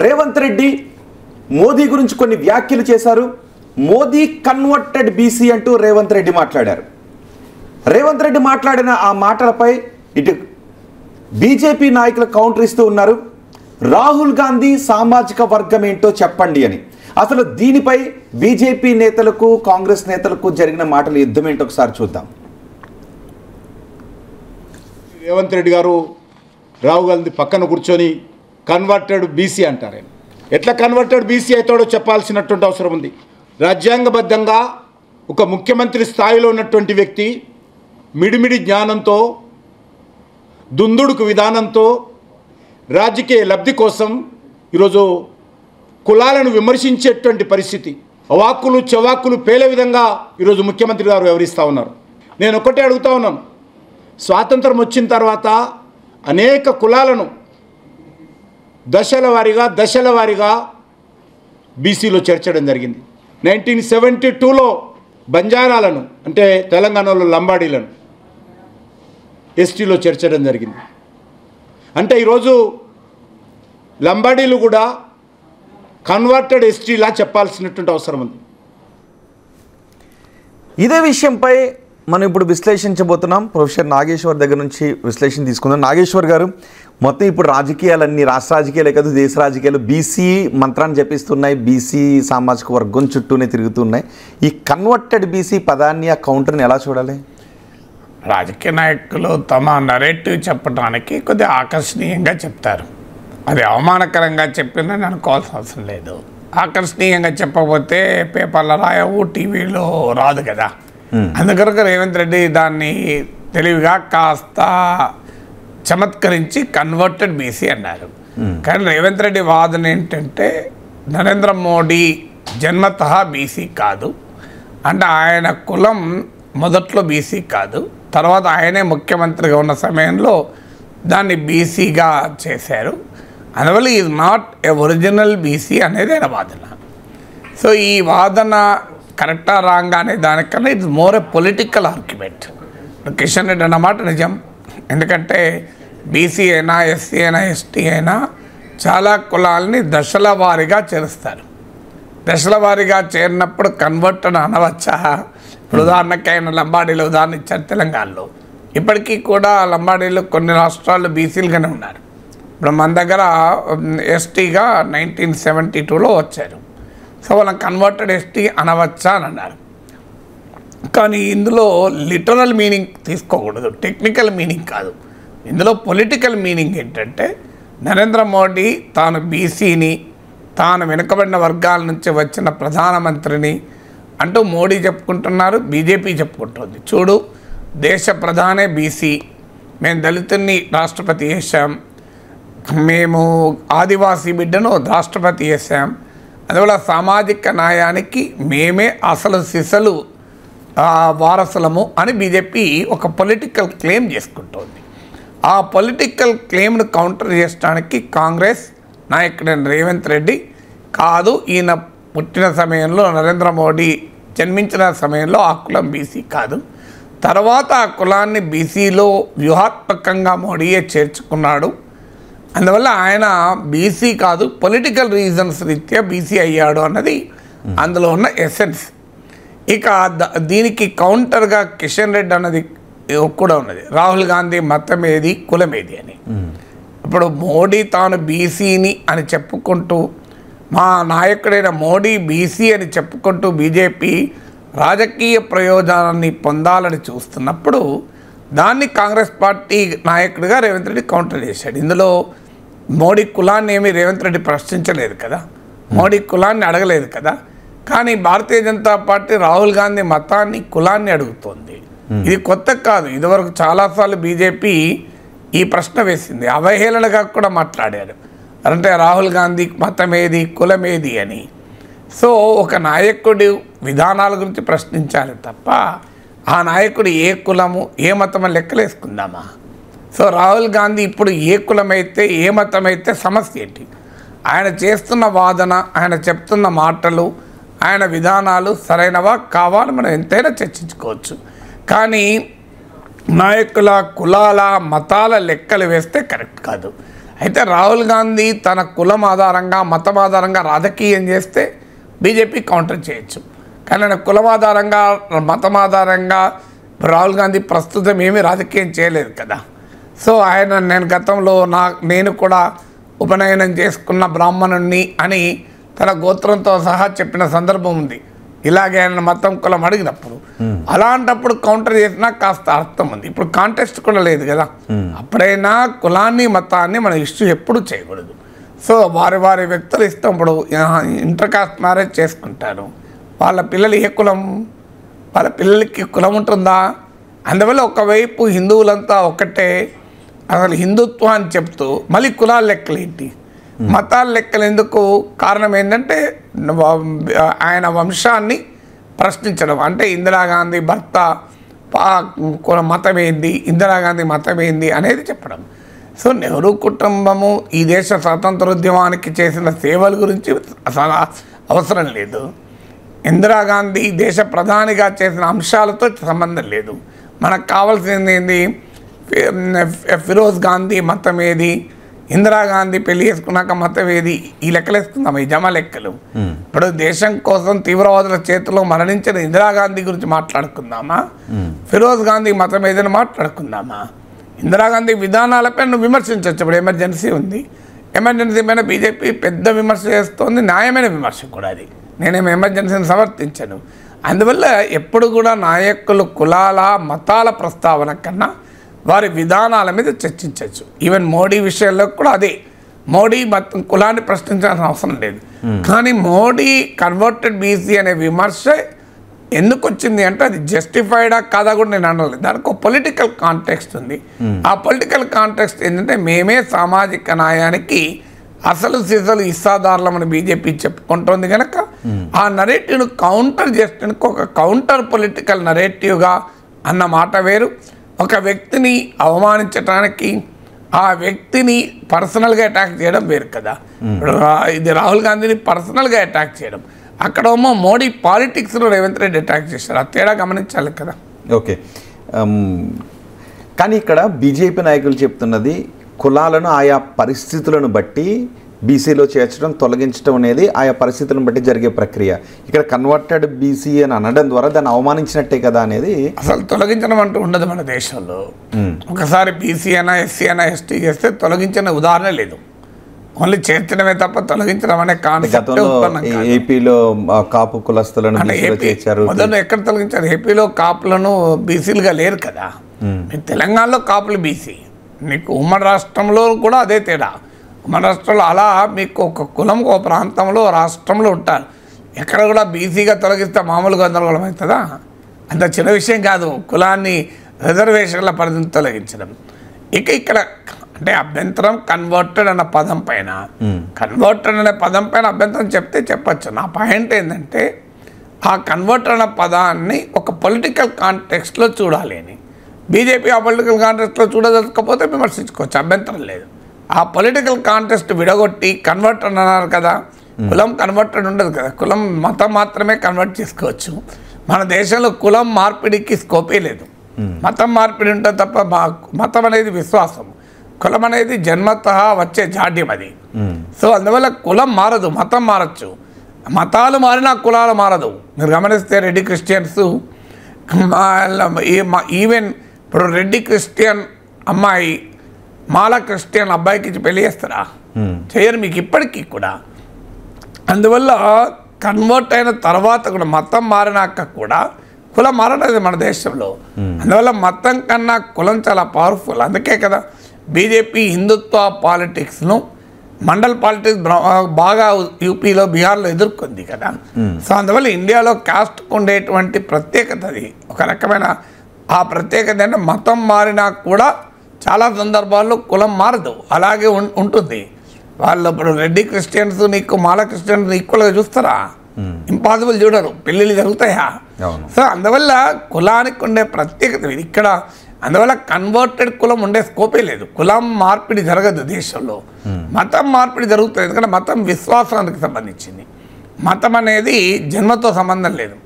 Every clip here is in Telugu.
రేవంత్ రెడ్డి మోదీ గురించి కొన్ని వ్యాఖ్యలు చేశారు. మోదీ కన్వర్టెడ్ బీసీ అంటూ రేవంత్ రెడ్డి మాట్లాడారు. రేవంత్ రెడ్డి మాట్లాడిన ఆ మాటలపై ఇటు బీజేపీ నాయకులు కౌంటర్ ఇస్తూ ఉన్నారు. రాహుల్ గాంధీ సామాజిక వర్గం ఏంటో చెప్పండి అని. అసలు దీనిపై బీజేపీ నేతలకు కాంగ్రెస్ నేతలకు జరిగిన మాటల యుద్ధం ఏంటో ఒకసారి చూద్దాం. రేవంత్ రెడ్డి గారు రాహుల్ గాంధీ పక్కన కూర్చొని కన్వర్టెడ్ బీసీ అంటారు. ఎట్లా కన్వర్టెడ్ బీసీ అవుతాడో చెప్పాల్సినటువంటి అవసరం ఉంది. రాజ్యాంగబద్ధంగా ఒక ముఖ్యమంత్రి స్థాయిలో ఉన్నటువంటి వ్యక్తి మిడిమిడి జ్ఞానంతో, దుందుడుకు విధానంతో, రాజకీయ లబ్ధి కోసం ఈరోజు కులాలను విమర్శించేటువంటి పరిస్థితి, అవాక్కులు చవాక్కులు పేలే విధంగా ఈరోజు ముఖ్యమంత్రి గారు వ్యవహరిస్తూ ఉన్నారు. నేను ఒకటే అడుగుతా ఉన్నాను, స్వాతంత్రం వచ్చిన తర్వాత అనేక కులాలను దశల వారీగా బీసీలో చేర్చడం జరిగింది. 1972లో బంజారాలను, అంటే తెలంగాణలో లంబాడీలను ఎస్టీలో చేర్చడం జరిగింది. అంటే ఈరోజు లంబాడీలు కూడా కన్వర్టెడ్ ఎస్టీలా చెప్పాల్సినటువంటి అవసరం ఉంది. ఇదే విషయంపై మనం ఇప్పుడు విశ్లేషించబోతున్నాం. ప్రొఫెసర్ నాగేశ్వర్ దగ్గర నుంచి విశ్లేషణ తీసుకుందాం. నాగేశ్వర్ గారు, మొత్తం ఇప్పుడు రాజకీయాలన్నీ, రాష్ట్ర రాజకీయాలే కాదు దేశ రాజకీయాలు బీసీ మంత్రాన్ని జపిస్తున్నాయి. బీసీ సామాజిక వర్గం చుట్టూనే తిరుగుతున్నాయి. ఈ కన్వర్టెడ్ బీసీ పదాన్ని, ఆ కౌంటర్ని ఎలా చూడాలి? రాజకీయ నాయకులు తమ నరేటివ్ చెప్పడానికి కొద్దిగా ఆకర్షణీయంగా చెప్తారు. అది అవమానకరంగా చెప్పిందని అనుకోవాల్సిన అవసరం లేదు. ఆకర్షణీయంగా చెప్పకపోతే పేపర్లో రాయవు, టీవీలో రాదు కదా. అందుకొరకు రేవంత్ రెడ్డి దాన్ని తెలివిగా కాస్త చమత్కరించి కన్వర్టెడ్ బీసీ అన్నారు. కానీ రేవంత్ రెడ్డి వాదన ఏంటంటే నరేంద్ర మోడీ జన్మతః బీసీ కాదు, అంటే ఆయన కులం మొదట్లో బీసీ కాదు, తర్వాత ఆయనే ముఖ్యమంత్రిగా ఉన్న సమయంలో దాన్ని బీసీగా చేశారు. అందువల్ల is not a original BC అనేది ఆయన వాదన. సో ఈ వాదన కరెక్టా రాంగా అనే దానికన్నా it's more A political argument. Kishan Reddy అన్నమాట నిజం. ఎందుకంటే బీసీ అయినా, ఎస్సీ అయినా, ఎస్టీ అయినా చాలా కులాలని దశల వారీగా చేరుస్తారు. దశల వారీగా చేరినప్పుడు కన్వర్టెడ్ అనవచ్చా? ఇప్పుడు ఉదాహరణకి ఆయన లంబాడీలు ఉదాహరణ ఇచ్చారు తెలంగాణలో. ఇప్పటికీ కూడా లంబాడీలు కొన్ని రాష్ట్రాల్లో బీసీలుగానే ఉన్నారు. ఇప్పుడు మన దగ్గర ఎస్టీగా 1972లో వచ్చారు. సో వాళ్ళని కన్వర్టెడ్ ఎస్టీ అనవచ్చా అని అన్నారు. కానీ ఇందులో లిటరల్ మీనింగ్ తీసుకోకూడదు, టెక్నికల్ మీనింగ్ కాదు. ఇందులో పొలిటికల్ మీనింగ్ ఏంటంటే నరేంద్ర మోడీ తాను బీసీని, తాను వెనుకబడిన వర్గాల నుంచి వచ్చిన ప్రధానమంత్రిని అంటూ మోడీ చెప్పుకుంటున్నారు, బీజేపీ చెప్పుకుంటుంది. చూడు, దేశ ప్రధానే బీసీ, మేము దళితుల్ని రాష్ట్రపతి చేశాం, మేము ఆదివాసీ బిడ్డను రాష్ట్రపతి చేశాం, అందువల్ల సామాజిక న్యాయానికి మేమే అసలు సిసలు వారసులము అని బీజేపీ ఒక పొలిటికల్ క్లెయిమ్ చేసుకుంటోంది. ఆ పొలిటికల్ క్లెయిమ్ను కౌంటర్ చేయడానికి కాంగ్రెస్ నాయకుడైన రేవంత్ రెడ్డి కాదు, ఈయన పుట్టిన సమయంలో నరేంద్ర మోడీ జన్మించిన సమయంలో ఆ కులం బీసీ కాదు, తర్వాత ఆ కులాన్ని బీసీలో వ్యూహాత్మకంగా మోడీయే చేర్చుకున్నాడు, అందువల్ల ఆయన బీసీ కాదు, పొలిటికల్ రీజన్స్ రీత్యా బీసీ అయ్యాడు అన్నది అందులో ఉన్న ఎసెన్స్. ఇక దీనికి కౌంటర్గా కిషన్ రెడ్డి అన్నది కూడా ఉన్నది, రాహుల్ గాంధీ మతం ఏది, కులం ఏది అని. ఇప్పుడు మోడీ తాను బీసీని అని చెప్పుకుంటూ, మా నాయకుడైన మోడీ బీసీ అని చెప్పుకుంటూ బీజేపీ రాజకీయ ప్రయోజనాన్ని పొందాలని చూస్తున్నప్పుడు దాన్ని కాంగ్రెస్ పార్టీ నాయకుడిగా రేవంత్ రెడ్డి కౌంటర్ చేశాడు. ఇందులో మోడీ కులాన్ని ఏమీ రేవంత్ రెడ్డి ప్రశ్నించలేదు కదా, మోడీ కులాన్ని అడగలేదు కదా. కానీ భారతీయ జనతా పార్టీ రాహుల్ గాంధీ మతాన్ని, కులాన్ని అడుగుతోంది. ఇది కొత్త కాదు, ఇదివరకు చాలాసార్లు బీజేపీ ఈ ప్రశ్న వేసింది, అవహేళనగా కూడా మాట్లాడారు. అంటే రాహుల్ గాంధీ మతం ఏది, కులం ఏది అని. సో ఒక నాయకుడి విధానాల గురించి ప్రశ్నించాలి తప్ప ఆ నాయకుడు ఏ కులము, ఏ మతం అని లెక్కలేసుకుందామా? సో రాహుల్ గాంధీ ఇప్పుడు ఏ కులమైతే, ఏ మతం అయితే సమస్య ఏంటి? ఆయన చేస్తున్న వాదన, ఆయన చెప్తున్న మాటలు, ఆయన విధానాలు సరైనవా కావాలని మనం ఎంతైనా చర్చించుకోవచ్చు. కానీ నాయకుల కులాల మతాల లెక్కలు వేస్తే కరెక్ట్ కాదు. అయితే రాహుల్ గాంధీ తన కులం ఆధారంగా మతం ఆధారంగా రాజకీయం చేస్తే బీజేపీ కౌంటర్ చేయొచ్చు. కానీ ఆయన కులం ఆధారంగా మతం ఆధారంగా రాహుల్ గాంధీ ప్రస్తుతం ఏమీ రాజకీయం చేయలేదు కదా. సో నేను గతంలో నేను కూడా ఉపనయనం చేసుకున్న బ్రాహ్మణుణ్ణి అని తన గోత్రంతో సహా చెప్పిన సందర్భం ఉంది. ఇలాగే ఆయన మతం కులం అడిగినప్పుడు అలాంటప్పుడు కౌంటర్ చేసినా కాస్త అర్థం ఉంది. ఇప్పుడు కాంటెస్ట్ కూడా లేదు కదా. అప్పుడైనా కులాన్ని మతాన్ని మనం ఇష్యూ ఎప్పుడు చేయకూడదు. సో వారి వారి వ్యక్తులు ఇష్టం. ఇప్పుడు ఇంటర్ కాస్ట్ మ్యారేజ్ చేసుకుంటారు. వాళ్ళ పిల్లలు ఏ కులం, వాళ్ళ పిల్లలకి కులం ఉంటుందా? అందువల్ల ఒకవైపు హిందువులంతా ఒకటే, అసలు హిందుత్వం అని చెప్తూ మళ్ళీ కులాల లెక్కలు ఏంటి, మతాల లెక్కలు ఎందుకు? కారణం ఏంటంటే ఆయన వంశాన్ని ప్రశ్నించడం. అంటే ఇందిరాగాంధీ భర్త మతం ఏంది, ఇందిరాగాంధీ మతం ఏంది అనేది చెప్పడం. సో నెహ్రూ కుటుంబము ఈ దేశ స్వాతంత్రోద్యమానికి చేసిన సేవల గురించి అసలు అవసరం లేదు. ఇందిరాగాంధీ దేశ ప్రధానిగా చేసిన అంశాలతో సంబంధం లేదు. మనకు కావాల్సింది ఏంది? ఫిరోజ్ గాంధీ మతం ఏది, ఇందిరాగాంధీ పెళ్లి చేసుకున్నాక మతం ఏది, ఈ లెక్కలు వేసుకుందాం, ఈ జమ లెక్కలు. ఇప్పుడు దేశం కోసం తీవ్రవాదుల చేతిలో మరణించిన ఇందిరాగాంధీ గురించి మాట్లాడుకుందామా, ఫిరోజ్ గాంధీ మతం ఏదని మాట్లాడుకుందామా? ఇందిరాగాంధీ విధానాలపై నువ్వు విమర్శించవచ్చు. ఇప్పుడు ఎమర్జెన్సీ ఉంది, ఎమర్జెన్సీ పైన బీజేపీ పెద్ద విమర్శ చేస్తోంది, న్యాయమైన విమర్శ కూడా అది. నేనేమి ఎమర్జెన్సీని సమర్థించను. అందువల్ల ఎప్పుడు కూడా నాయకులు కులాల మతాల ప్రస్తావన కన్నా వారి విధానాల మీద చర్చించవచ్చు. ఈవెన్ మోడీ విషయంలో కూడా అదే. మోడీ మొత్తం కులాన్ని ప్రశ్నించాల్సిన అవసరం లేదు. కానీ మోడీ కన్వర్టెడ్ బీసీ అనే విమర్శ ఎందుకు వచ్చింది అంటే అది జస్టిఫైడా కాదా కూడా నేను అనలేదు. దానికి ఒక పొలిటికల్ కాంటెక్స్ట్ ఉంది. ఆ పొలిటికల్ కాంటెక్స్ట్ ఏంటంటే మేమే సామాజిక న్యాయానికి అసలు సిసలు ఇస్సాదారులమని బీజేపీ చెప్పుకుంటోంది కనుక ఆ నరేటివ్ను కౌంటర్ చేసేందుకు ఒక కౌంటర్ పొలిటికల్ నరేటివ్గా అన్న మాట వేరు. ఒక వ్యక్తిని అవమానించడానికి ఆ వ్యక్తిని పర్సనల్గా అటాక్ చేయడం వేరు కదా. ఇది రాహుల్ గాంధీని పర్సనల్గా అటాక్ చేయడం, అక్కడేమో మోడీ పాలిటిక్స్లో రేవంత్ రెడ్డి అటాక్ చేశారు. ఆ తేడా గమనించాలి కదా. ఓకే, కానీ ఇక్కడ బీజేపీ నాయకులు చెప్తున్నది కులాలను ఆయా పరిస్థితులను బట్టి బీసీలో చేర్చడం తొలగించడం అనేది ఆయా పరిస్థితులను బట్టి జరిగే ప్రక్రియ. ఇక్కడ కన్వర్టెడ్ బీసీ అని అనడం ద్వారా దాన్ని అవమానించినట్టే కదా అనేది. అసలు తొలగించడం అంటూ ఉండదు మన దేశంలో. ఒకసారి బీసీ అయినా ఎస్సీ అయినా ఎస్టీ చేస్తే తొలగించిన ఉదాహరణ లేదు. ఓన్లీ చేర్చడమే తప్ప తొలగించడం అనే కాన్సెప్ట్ ఏపీలో కాపు కులస్తులను చేర్చారు. మొదలు ఎక్కడ తొలగించారు? ఏపీలో కాపులను బీసీలుగా లేరు కదా. మీ తెలంగాణలో కాపులు బీసీ, నీకు ఉమ్మడి రాష్ట్రంలో కూడా అదే తేడా. ఉమ్మడి రాష్ట్రంలో అలా మీకు ఒక కులం ఒక ప్రాంతంలో రాష్ట్రంలో ఉంటారు. ఎక్కడ కూడా బీసీగా తొలగిస్తే మామూలుగా గందరగోళం అవుతుందా? అంత చిన్న విషయం కాదు కులాన్ని రిజర్వేషన్ల పరిధిని తొలగించడం. ఇక ఇక్కడ అంటే అభ్యంతరం కన్వర్టెడ్ అన్న పదం పైన, కన్వర్టెడ్ అనే పదం పైన అభ్యంతరం చెప్తే చెప్పచ్చు. నా పాయింట్ ఏంటంటే ఆ కన్వర్టెడ్ అన్న పదాన్ని ఒక పొలిటికల్ కాంటెక్స్ట్లో చూడాలి అని. బీజేపీ ఆ పొలిటికల్ కాంటెక్స్ట్లో చూడదలుచుకోకపోతే విమర్శించుకోవచ్చు, అభ్యంతరం లేదు. ఆ పొలిటికల్ కాంటెక్స్ట్ విడగొట్టి కన్వర్టెడ్ అన్నారు కదా, కులం కన్వర్టెడ్ ఉండదు కదా. కులం మతం మాత్రమే కన్వర్ట్ చేసుకోవచ్చు. మన దేశంలో కులం మార్పిడికి స్కోపే లేదు. మతం మార్పిడి ఉంటుంది తప్ప మతం అనేది విశ్వాసం, కులం అనేది జన్మతః వచ్చే జాడ్యం అది. సో అందువల్ల కులం మారదు, మతం మారచ్చు. మతాలు మారినా కులాలు మారదు. మీరు గమనిస్తే రెడ్డి క్రిస్టియన్స్ ఈవెన్ ఇప్పుడు రెడ్డి క్రిస్టియన్ అమ్మాయి మాల క్రిస్టియన్ అబ్బాయికి పెళ్లి చేస్తారా? చేయరు మీకు ఇప్పటికీ కూడా. అందువల్ల కన్వర్ట్ అయిన తర్వాత కూడా మతం మారినాక కూడా కులం మారలేదు మన దేశంలో. అందువల్ల మతం కన్నా కులం చాలా పవర్ఫుల్. అందుకే కదా బీజేపీ హిందుత్వ పాలిటిక్స్ను మండల్ పాలిటిక్స్ బాగా యూపీలో బీహార్లో ఎదుర్కొంది కదా. సో అందువల్ల ఇండియాలో కాస్ట్కు ఉండేటువంటి ప్రత్యేకత అది ఒక రకమైన ఆ ప్రత్యేకత అంటే మతం మారినా కూడా చాలా సందర్భాల్లో కులం మారదు, అలాగే ఉంటుంది. వాళ్ళు ఇప్పుడు రెడ్డి క్రిస్టియన్స్ నీకు మాల క్రిస్టియన్స్ ఈక్వల్గా చూస్తారా? ఇంపాసిబుల్, చూడరు. పెళ్ళిళ్ళు జరుగుతాయా? సో అందువల్ల కులానికి ఉండే ప్రత్యేకత ఇది ఇక్కడ. అందువల్ల కన్వర్టెడ్ కులం ఉండే స్కోపే లేదు. కులం మార్పిడి జరగదు దేశంలో, మతం మార్పిడి జరుగుతుంది. ఎందుకంటే మతం విశ్వాసానికి సంబంధించింది. మతం అనేది జన్మతో సంబంధం లేదు,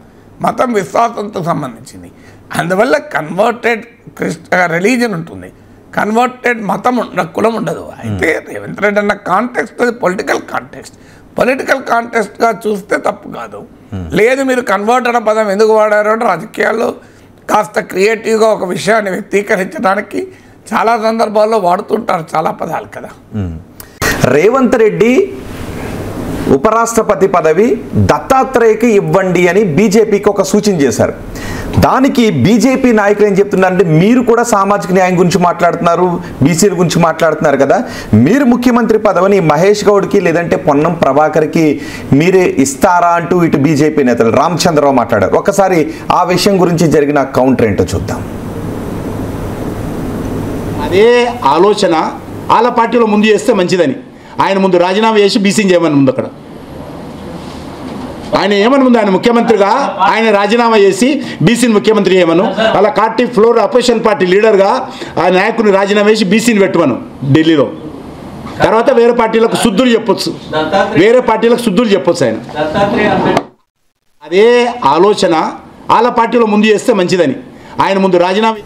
మతం విశ్వాసంతో సంబంధించింది. అందువల్ల కన్వర్టెడ్ రిలీజన్ ఉంటుంది. కన్వర్టెడ్ మతం కులం ఉండదు. అయితే రేవంత్ రెడ్డి అన్న కాంటెక్స్ట్ అది పొలిటికల్ కాంటెక్స్ట్గా చూస్తే తప్పు కాదు. లేదు మీరు కన్వర్ట్ అన్న పదం ఎందుకు వాడారు అంటే రాజకీయాల్లో కాస్త క్రియేటివ్గా ఒక విషయాన్ని వ్యక్తీకరించడానికి చాలా సందర్భాల్లో వాడుతుంటారు చాలా పదాలు కదా. రేవంత్ రెడ్డి ఉపరాష్ట్రపతి పదవి దత్తాత్రేయకి ఇవ్వండి అని బీజేపీకి ఒక సూచన చేశారు. దానికి బీజేపీ నాయకులు ఏం చెప్తున్నారంటే మీరు కూడా సామాజిక న్యాయం గురించి మాట్లాడుతున్నారు, బీసీల గురించి మాట్లాడుతున్నారు కదా, మీరు ముఖ్యమంత్రి పదవిని మహేష్ గౌడ్కి లేదంటే పొన్నం ప్రభాకర్కి మీరే ఇస్తారా అంటూ ఇటు బీజేపీ నేతలు రామచంద్రరావు మాట్లాడారు. ఒకసారి ఆ విషయం గురించి జరిగిన కౌంటర్ ఏంటో చూద్దాం. అదే ఆలోచన వాళ్ళ పార్టీలో ముందు చేస్తే మంచిదని ఆయన ముందు రాజీనామా చేసి బీసీని చేయమని ముందు అక్కడ ఆయన ఏమని ముందు ఆయన ముఖ్యమంత్రిగా ఆయన రాజీనామా చేసి బీసీని ముఖ్యమంత్రి చేయమను, అలా పార్టీ ఫ్లోర్ అపోజిషన్ పార్టీ లీడర్గా ఆ నాయకుని రాజీనామా చేసి బీసీని పెట్టమను ఢిల్లీలో. తర్వాత వేరే పార్టీలకు శుద్ధులు చెప్పొచ్చు, ఆయన అదే ఆలోచన వాళ్ళ పార్టీలో ముందు చేస్తే మంచిదని ఆయన ముందు రాజీనామా.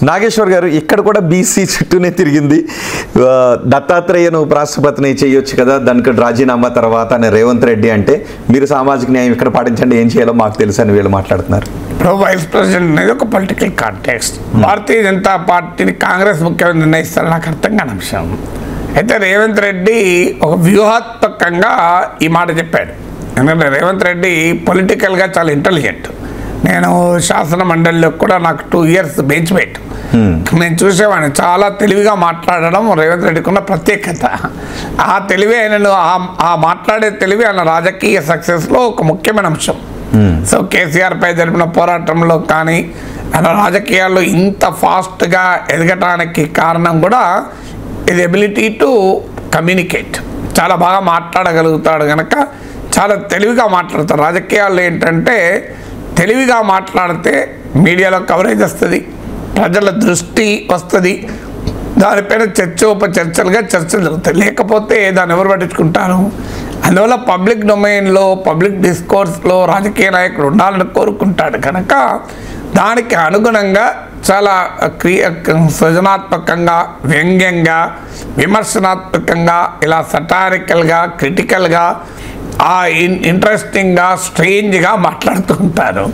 నాగేశ్వర్ గారు ఇక్కడ కూడా బీసీ చుట్టూనే తిరిగింది. దత్తాత్రేయను ఉపరాష్ట్రపతిని చేయొచ్చు కదా, దానికి రాజీనామా తర్వాత అని రేవంత్ రెడ్డి అంటే మీరు సామాజిక న్యాయం ఇక్కడ పాటించండి, ఏం చేయాలో మాకు తెలుసు అని వీళ్ళు మాట్లాడుతున్నారు. ఇప్పుడు వైస్ ప్రెసిడెంట్ అనేది ఒక పొలిటికల్ కాంటెక్స్ట్. భారతీయ జనతా పార్టీని కాంగ్రెస్ ముఖ్యమంత్రి నిర్ణయిస్తారు, నాకు అర్థం కాని అంశం. అయితే రేవంత్ రెడ్డి ఒక వ్యూహాత్మకంగా ఈ మాట చెప్పాడు. ఎందుకంటే రేవంత్ రెడ్డి పొలిటికల్గా చాలా ఇంటెలిజెంట్. నేను శాసన మండలిలో కూడా నాకు 2 years బెంచ్ మేట్. నేను చూసేవాడిని, చాలా తెలివిగా మాట్లాడడం రేవంత్ రెడ్డికి ఉన్న ప్రత్యేకత. ఆ తెలివి ఆయనను ఆ మాట్లాడే తెలివి ఆయన రాజకీయ సక్సెస్లో ఒక ముఖ్యమైన అంశం. సో కేసీఆర్ పై జరిపిన పోరాటంలో కానీ ఆయన రాజకీయాల్లో ఇంత ఫాస్ట్గా ఎదగటానికి కారణం కూడా ఇది ఎబిలిటీ టు కమ్యూనికేట్. చాలా బాగా మాట్లాడగలుగుతాడు కనుక చాలా తెలివిగా మాట్లాడతాడు. రాజకీయాల్లో ఏంటంటే తెలివిగా మాట్లాడితే మీడియాలో కవరేజ్ వస్తుంది, ప్రజల దృష్టి వస్తుంది, దానిపైన చర్చలుగా చర్చలు జరుగుతాయి. లేకపోతే దాన్ని ఎవరు పట్టించుకుంటారు? అందువల్ల పబ్లిక్ డొమైన్లో పబ్లిక్ డిస్కోర్స్లో రాజకీయ నాయకుడు ఉండాలని కోరుకుంటాడు కనుక దానికి అనుగుణంగా చాలా సృజనాత్మకంగా, వ్యంగ్యంగా, విమర్శనాత్మకంగా, ఇలా సటారికల్గా, క్రిటికల్గా, ఇంట్రెస్టింగ్గా, స్ట్రేంజ్గా మాట్లాడుతుంటారు.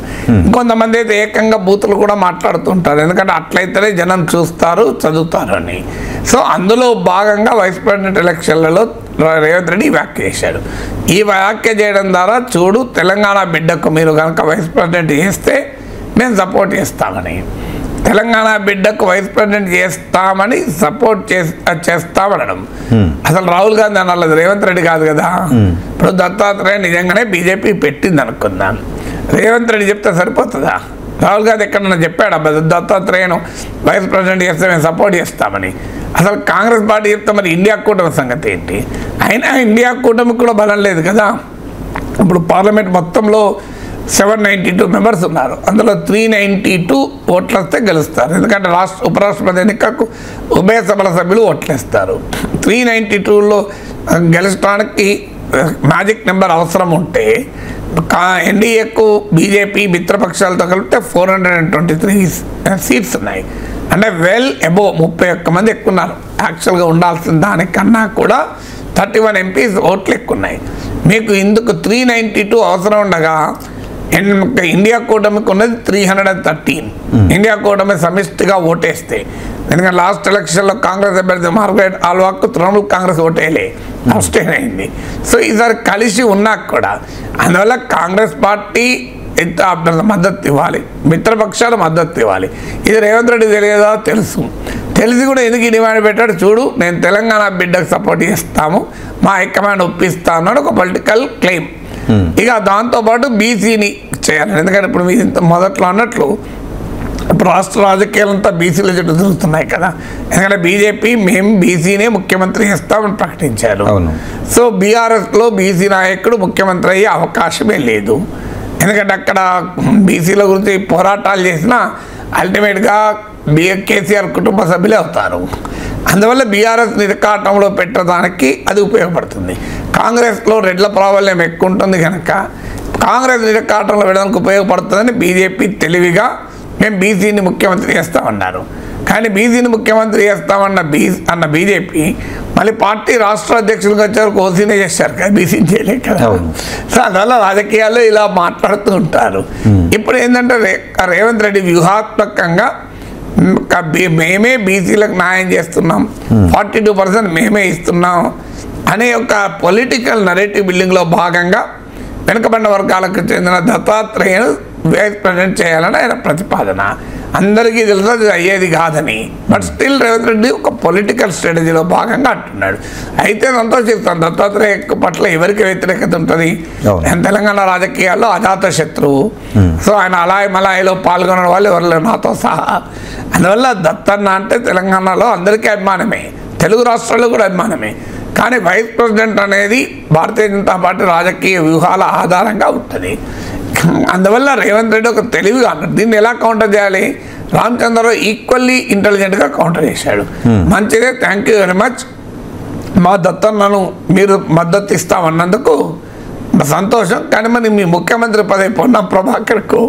కొంతమంది అయితే ఏకంగా బూతులు కూడా మాట్లాడుతుంటారు. ఎందుకంటే అట్లయితేనే జనం చూస్తారు, చదువుతారు అని. సో అందులో భాగంగా వైస్ ప్రెసిడెంట్ ఎలక్షన్లలో రేవంత్ రెడ్డి వ్యాఖ్య చేశాడు. ఈ వ్యాఖ్య చేయడం ద్వారా చూడు తెలంగాణ బిడ్డకు మీరు కనుక వైస్ ప్రెసిడెంట్ చేస్తే మేము సపోర్ట్ చేస్తామని, తెలంగాణ బిడ్డకు వైస్ ప్రెసిడెంట్ చేస్తామని సపోర్ట్ చేస్తామనడం. అసలు రాహుల్ గాంధీ అన్నది రేవంత్ రెడ్డి కాదు కదా. ఇప్పుడు దత్తాత్రేయ నిజంగానే బీజేపీ పెట్టింది అనుకుందాం, రేవంత్ రెడ్డి చెప్తే సరిపోతుందా? రాహుల్ గాంధీ ఎక్కడన్నా చెప్పాడు అబ్బా దత్తాత్రేయను వైస్ ప్రెసిడెంట్ చేస్తే మేము సపోర్ట్ చేస్తామని? అసలు కాంగ్రెస్ పార్టీ చెప్తే మరి ఇండియా కూటమి సంగతి ఏంటి? అయినా ఇండియా కూటమికి కూడా బలం లేదు కదా. ఇప్పుడు పార్లమెంట్ మొత్తంలో 792 members ఉన్నారు. అందులో 392 ఓట్లు వస్తే గెలుస్తారు. ఎందుకంటే ఉపరాష్ట్రపతి ఎన్నికకు ఉభయ సభల సభ్యులు ఓట్లేస్తారు. 392లో గెలుచడానికి మ్యాజిక్ నెంబర్ అవసరం ఉంటే ఎన్డీఏకు బీజేపీ మిత్రపక్షాలతో కలిపితే 423 సీట్స్ ఉన్నాయి. అంటే వెల్ అబోవ్ 31 మంది ఎక్కువ ఉన్నారు. యాక్చువల్గా ఉండాల్సిన దానికన్నా కూడా 31 MPs ఓట్లు ఎక్కువ ఉన్నాయి. మీకు ఇందుకు 392 అవసరం ఉండగా ఇండియా కూటమికి ఉన్నది 313. ఇండియా కూటమి సమిష్టిగా ఓటేస్తే, ఎందుకంటే లాస్ట్ ఎలక్షన్లో కాంగ్రెస్ అభ్యర్థి మార్గరెట్ ఆల్వాకు తృణమూల్ కాంగ్రెస్ ఓటేలే, అబ్స్టైన్ అయింది. సో ఈసారి కలిసి ఉన్నా కూడా అందువల్ల కాంగ్రెస్ పార్టీ మద్దతు ఇవ్వాలి, మిత్రపక్షాలు మద్దతు ఇవ్వాలి. ఇది రేవంత్ రెడ్డి తెలియదా? తెలిసి కూడా ఎందుకు ఈ డిమాండ్ పెట్టాడు? చూడు నేను తెలంగాణ బిడ్డకు సపోర్ట్ చేస్తాము, మా హైకమాండ్ ఒప్పిస్తాను అని ఒక పొలిటికల్ క్లెయిమ్. ఇక దాంతోపాటు బీసీని చేయాలి. ఎందుకంటే ఇప్పుడు మీరు మొదట్లో అన్నట్లు ఇప్పుడు రాష్ట్ర రాజకీయాలంతా బీసీల చుట్టూ తిరుగుతున్నాయి కదా. ఎందుకంటే బీజేపీ మేము బీసీనే ముఖ్యమంత్రి చేస్తామని ప్రకటించారు. సో బీఆర్ఎస్లో బీసీ నాయకుడు ముఖ్యమంత్రి అయ్యే అవకాశమే లేదు. ఎందుకంటే అక్కడ బీసీల గురించి పోరాటాలు చేసినా అల్టిమేట్గా కేసీఆర్ కుటుంబ సభ్యులే అవుతారు. అందువల్ల బీఆర్ఎస్ నిరకాటంలో పెట్టడానికి అది ఉపయోగపడుతుంది. కాంగ్రెస్లో రెడ్ల ప్రాబల్యం ఎక్కువ ఉంటుంది కనుక కాంగ్రెస్ నిరకాటంలో పెట్టడానికి ఉపయోగపడుతుందని బీజేపీ తెలివిగా మేము బీసీని ముఖ్యమంత్రి చేస్తామన్నారు. కానీ బీసీని ముఖ్యమంత్రి చేస్తామన్న బీజేపీ మళ్ళీ పార్టీ రాష్ట్ర అధ్యక్షులుగా వచ్చారు, ఓసీనే చేశారు కదా, బీసీని చేయలేదు కదా. సో అందువల్ల రాజకీయాల్లో ఇలా మాట్లాడుతూ ఉంటారు. ఇప్పుడు ఏంటంటే రేవంత్ రెడ్డి వ్యూహాత్మకంగా మేమే బీసీలకు న్యాయం చేస్తున్నాం, 42% మేమే ఇస్తున్నాం అనే ఒక పొలిటికల్ నరేటివ్ బిల్డింగ్లో భాగంగా వెనుకబడిన వర్గాలకు చెందిన దత్తాత్రేయను వైస్ ప్రెసిడెంట్ చేయాలని ఆయన ప్రతిపాదన. అందరికీ తెలుసు అది అయ్యేది కాదని, బట్ స్టిల్ రేవంత్ రెడ్డి ఒక పొలిటికల్ స్ట్రాటజీలో భాగంగా అంటున్నాడు. అయితే సంతోషిస్తాను, దత్తాత్రేయ పట్ల ఎవరికి వ్యతిరేకత ఉంటుంది? తెలంగాణ రాజకీయాల్లో అజాత శత్రువు. సో ఆయన అలాయ్ మలాయిలో పాల్గొన్న వాళ్ళు ఎవరు నాతో సహా. అందువల్ల దత్తన్న అంటే తెలంగాణలో అందరికీ అభిమానమే, తెలుగు రాష్ట్రాల్లో కూడా అభిమానమే. కానీ వైస్ ప్రెసిడెంట్ అనేది భారతీయ జనతా పార్టీ రాజకీయ వ్యూహాల ఆధారంగా ఉంటుంది. అందువల్ల రేవంత్ రెడ్డి ఒక తెలివిగా అన్నాడు. దీన్ని ఎలా కౌంటర్ చేయాలి? రామచంద్రరావు ఈక్వల్లీ ఇంటెలిజెంట్గా కౌంటర్ చేశాడు. మంచిదే, థ్యాంక్ యూ వెరీ మచ్, మా దత్తన్నను మీరు మద్దతు ఇస్తామన్నందుకు సంతోషం. కానీ మరి మీ ముఖ్యమంత్రి పదవి పొన్నం ప్రభాకర్కు,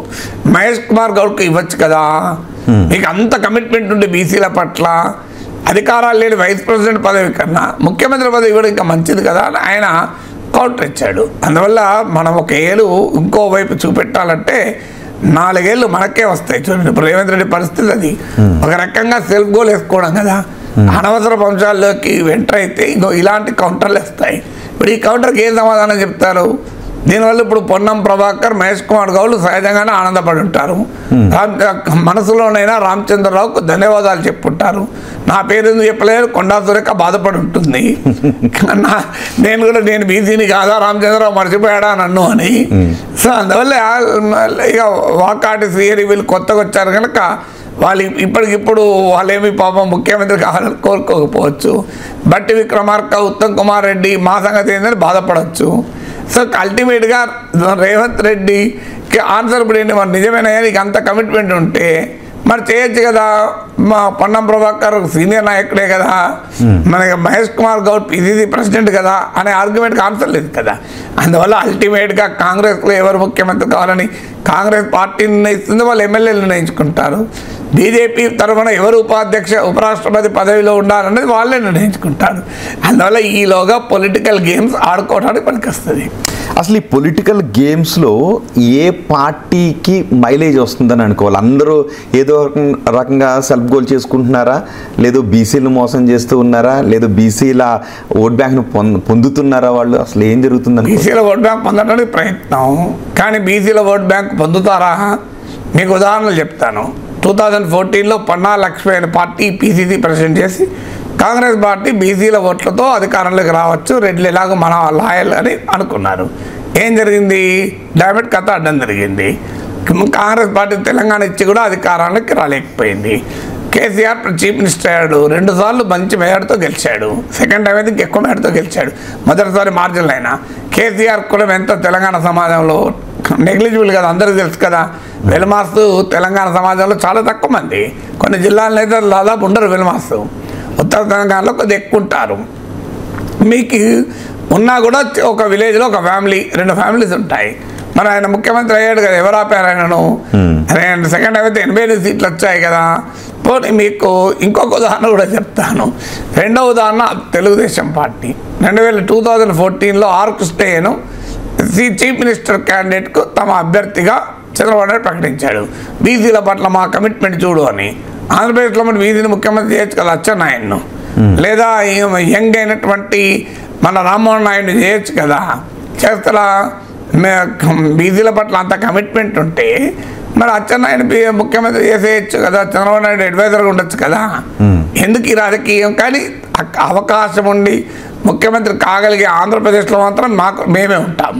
మహేష్ కుమార్ గౌడ్కు ఇవ్వచ్చు కదా. మీకు అంత కమిట్మెంట్ ఉండే బీసీల పట్ల, అధికారాలు లేని వైస్ ప్రెసిడెంట్ పదవి కన్నా ముఖ్యమంత్రి పదవి కూడా ఇంకా మంచిది కదా అని ఆయన కౌంటర్ ఇచ్చాడు. అందువల్ల మనం ఒక ఏళ్ళు ఇంకోవైపు చూపెట్టాలంటే 4 ఏళ్ళు మనకే వస్తాయి. చూడండి ఇప్పుడు రేవంత్ రెడ్డి పరిస్థితి అది. ఒక రకంగా సెల్ఫ్ గోల్ వేసుకోవడం కదా, అనవసర అంశాల్లోకి ఎంటర్ అయితే ఇంకో ఇలాంటి కౌంటర్లు వస్తాయి. ఇప్పుడు ఈ కౌంటర్కి ఏం సమాధానం చెప్తారు? దీనివల్ల ఇప్పుడు పొన్నం ప్రభాకర్, మహేష్ కుమార్ గౌడ్లు సహజంగానే ఆనందపడి ఉంటారు. మనసులోనైనా రామచంద్రరావుకు ధన్యవాదాలు చెప్పుంటారు. నా పేరు ఎందుకు చెప్పలేదు, కొండా సురేఖ బాధపడి ఉంటుంది. నేను బీసీని కాదా, రామచంద్రరావు మర్చిపోయాడా నన్ను అని. సో అందువల్ల ఇక వాకాటి శ్రీహరి వీళ్ళు కొత్తగా వచ్చారు కనుక వాళ్ళు ఇప్పటికిప్పుడు వాళ్ళేమి పాపం ముఖ్యమంత్రి కావాలని కోరుకోకపోవచ్చు. బట్టి విక్రమార్క, ఉత్తమ్ కుమార్ రెడ్డి మా సంగతి ఏంటని బాధపడవచ్చు. సో అల్టిమేట్గా రేవంత్ రెడ్డికి ఆన్సర్ ఇప్పుడు ఏంటి, మరి నిజమేనా నీకు అంత కమిట్మెంట్ ఉంటే మరి చేయొచ్చు కదా. మా పొన్నం ప్రభాకర్ సీనియర్ నాయకుడే కదా, మనకి మహేష్ కుమార్ గౌడ్ పిసిసి ప్రెసిడెంట్ కదా అనే ఆర్గ్యుమెంట్కి ఆన్సర్ లేదు కదా. అందువల్ల అల్టిమేట్గా కాంగ్రెస్లో ఎవరు ముఖ్యమంత్రి కావాలని కాంగ్రెస్ పార్టీ నిర్ణయిస్తుంది, వాళ్ళు ఎమ్మెల్యేలు నిర్ణయించుకుంటారు. బీజేపీ తరఫున ఎవరు ఉపరాష్ట్రపతి పదవిలో ఉండాలనేది వాళ్ళే నిర్ణయించుకుంటారు. అందువల్ల ఈలోగా పొలిటికల్ గేమ్స్ ఆడుకోవడానికి పనికొస్తుంది. అసలు ఈ పొలిటికల్ గేమ్స్లో ఏ పార్టీకి మైలేజ్ వస్తుందని అనుకోవాలి? అందరూ ఏదో రకంగా సెల్ఫ్ గోల్ చేసుకుంటున్నారా, లేదు బీసీలు మోసం చేస్తూ ఉన్నారా, లేదు బీసీల ఓట్ బ్యాంక్ను పొందుతున్నారా వాళ్ళు? అసలు ఏం జరుగుతుందని? బీసీల ఓట్ బ్యాంక్ పొందడానికి ప్రయత్నం, కానీ బీసీల ఓట్ బ్యాంక్ పొందుతారా? మీకు ఉదాహరణలు చెప్తాను. 2014లో పన్నా లక్ష్మి అనే పార్టీ పీసీసీ ప్రెసిడెంట్ చేసి కాంగ్రెస్ పార్టీ బీసీల ఓట్లతో అధికారంలోకి రావచ్చు, రెడ్లు ఎలాగో మన లాయల్ అని అనుకున్నారు. ఏం జరిగింది? డైరెక్ట్ కథ అడ్డం జరిగింది. కాంగ్రెస్ పార్టీ తెలంగాణ ఇచ్చి కూడా అధికారానికి రాలేకపోయింది. కేసీఆర్ చీఫ్ మినిస్టర్ అయ్యాడు, 2 సార్లు మంచి మేయర్తో గెలిచాడు, సెకండ్ టైం అయితే ఎక్కువ మేయర్తో గెలిచాడు, మొదటిసారి మార్జిన్లు అయినా. కేసీఆర్ కులం ఎంత తెలంగాణ సమాజంలో నెగ్లిజిబుల్ కదా, అందరికీ తెలుసు కదా. వెల్మాస్ తెలంగాణ సమాజంలో చాలా తక్కువ మంది, కొన్ని జిల్లాల్లో అయితే దాదాపు ఉండరు వెల్మాస్. ఉత్తర తెలంగాణలో కొద్దిగా ఎక్కువ ఉంటారు. మీకు ఉన్నా కూడా ఒక విలేజ్లో ఒక ఫ్యామిలీ, 2 ఫ్యామిలీస్ ఉంటాయి. మరి ఆయన ముఖ్యమంత్రి అయ్యాడు కదా, ఎవరు ఆపారు ఆయనను? సెకండ్ అయితే 88 సీట్లు వచ్చాయి కదా. పోనీ మీకు ఇంకొక ఉదాహరణ కూడా చెప్తాను. రెండవ ఉదాహరణ తెలుగుదేశం పార్టీ 2014లో ఆర్ కృష్ణయ్యను చీఫ్ మినిస్టర్ క్యాండిడేట్కు తమ అభ్యర్థిగా చంద్రబాబు నాయుడు ప్రకటించాడు. బీసీల పట్ల మా కమిట్మెంట్ చూడు అని. ఆంధ్రప్రదేశ్లో మన బీసీని ముఖ్యమంత్రి చేయొచ్చు కదా అచ్చెన్నాయుడును, లేదా యంగ్ అయినటువంటి మన రామ్మోహన్ నాయుడు చేయొచ్చు కదా. చేస్తలా బీసీల పట్ల అంత కమిట్మెంట్ ఉంటే మరి అచ్చెన్నాయుడు ముఖ్యమంత్రి చేసేయచ్చు కదా, చంద్రబాబు నాయుడు అడ్వైజర్గా ఉండొచ్చు కదా. ఎందుకు ఈ రాజకీయం? కానీ అవకాశం ఉండి ముఖ్యమంత్రి కాగలిగే ఆంధ్రప్రదేశ్లో మాత్రం మేమే ఉంటాం,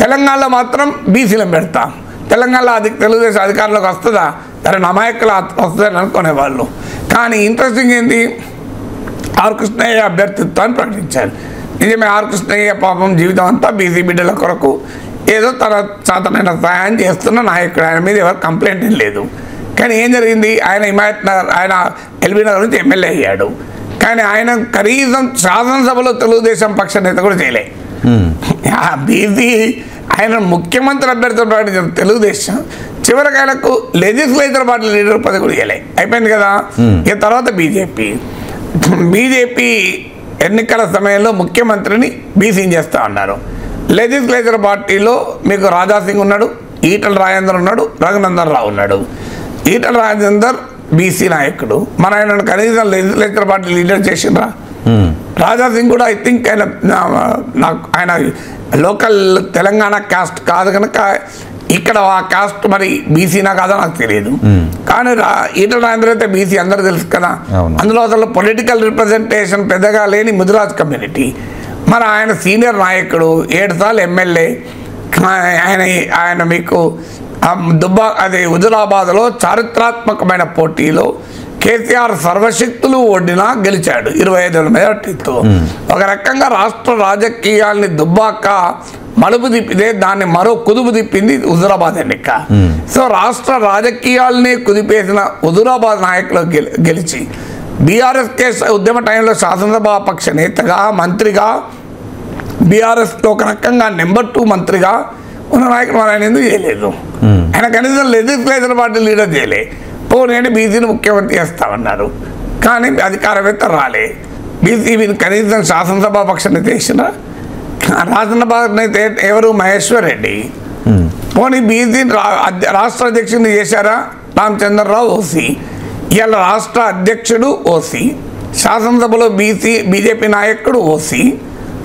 తెలంగాణలో మాత్రం బీసీలను పెడతాం. తెలంగాణలో తెలుగుదేశం అధికారంలోకి వస్తుందా? సరే అమాయకులు వస్తుందని అనుకునేవాళ్ళు. కానీ ఇంట్రెస్టింగ్ ఏంటి, ఆర్ కృష్ణయ్య అభ్యర్థిత్వాన్ని ప్రకటించారు. నిజమే, ఆర్ కృష్ణయ్య పాపం జీవితం అంతా బీసీ బిడ్డల కొరకు ఏదో తన చేతనైన సహాయం చేస్తున్న నాయకుడు, ఆయన మీద ఎవరు కంప్లైంట్ ఏం లేదు. కానీ ఏం జరిగింది, ఆయన హిమాయత్ నగర్, ఆయన ఎల్బీ నగర్ నుంచి ఎమ్మెల్యే అయ్యాడు. కానీ ఆయన కనీసం శాసనసభలో తెలుగుదేశం పక్ష నేత కూడా చేయలే. బీసీ ఆయన ముఖ్యమంత్రి అభ్యర్థులు ప్రకటించారు తెలుగుదేశం, చివరికాయలకు లెజిస్లేచర్ పార్టీ లీడర్ పదవి కూడా ఇవ్వలే, అయిపోయింది కదా. ఇక తర్వాత బీజేపీ ఎన్నికల సమయంలో ముఖ్యమంత్రిని బీసీని చేస్తా ఉన్నారు. లెజిస్లేచర్ పార్టీలో మీకు రాజాసింగ్ ఉన్నాడు, ఈటల రాజేందర్ ఉన్నాడు, రఘునందన్ రావు ఉన్నాడు. ఈటల రాజేందర్ బీసీ నాయకుడు, మన ఆయన కనీసం లెజిస్లేచర్ పార్టీ లీడర్ చేసిండ్రా. రాజాసింగ్ కూడా ఐ థింక్ ఆయన లోకల్ తెలంగాణ క్యాస్ట్ కాదు కనుక ఇక్కడ ఆ క్యాస్ట్ మరి బీసీనా కాదో నాకు తెలియదు. కానీ ఈటల రాజేందర్ అయితే బీసీ అందరూ తెలుసు కదా. అందులో అసలు పొలిటికల్ రిప్రజెంటేషన్ పెద్దగా లేని ముదిరాజ్ కమ్యూనిటీ. మరి ఆయన సీనియర్ నాయకుడు, 7 సార్లు ఎమ్మెల్యే. ఆయన మీకు హుజురాబాద్లో చారిత్రాత్మకమైన పోటీలో కేసీఆర్ సర్వశక్తులు ఒడ్డినా గెలిచాడు 25,000 మెజార్టీతో. ఒక రకంగా రాష్ట్ర రాజకీయాల్ని దుబ్బాక మలుపు తిప్పితే దాన్ని మరో కుదుపు తిప్పింది హుజురాబాద్ ఎన్నిక. సో రాష్ట్ర రాజకీయాల్ని కుదిపేసిన హుజురాబాద్ నాయకులు గెలిచి బీఆర్ఎస్ కేసు ఉద్యమ టైంలో శాసనసభాపక్ష నేతగా, మంత్రిగా, బీఆర్ఎస్లో ఒక రకంగా నెంబర్ 2 మంత్రిగా ఉన్న నాయకుడు ఆయన ఎందుకు చేయలేదు? ఆయన కనీసం లెజిస్లేచర్ పార్టీ లీడర్ చేయలే. నేను బీసీని ముఖ్యమంత్రి చేస్తామన్నారు, కానీ అధికారవేత్త రాలే. బీసీని కనీసం శాసనసభాపక్ష నేత చేసిన శాసనసభ నేత ఎవరు? మహేశ్వర్ రెడ్డి. పోనీ బీసీని రాష్ట్ర అధ్యక్షుడిని చేశారా? రామచంద్రరావు ఓసీ. ఇవాళ రాష్ట్ర అధ్యక్షుడు ఓసీ, శాసనసభలో బీజేపీ నాయకుడు ఓసీ,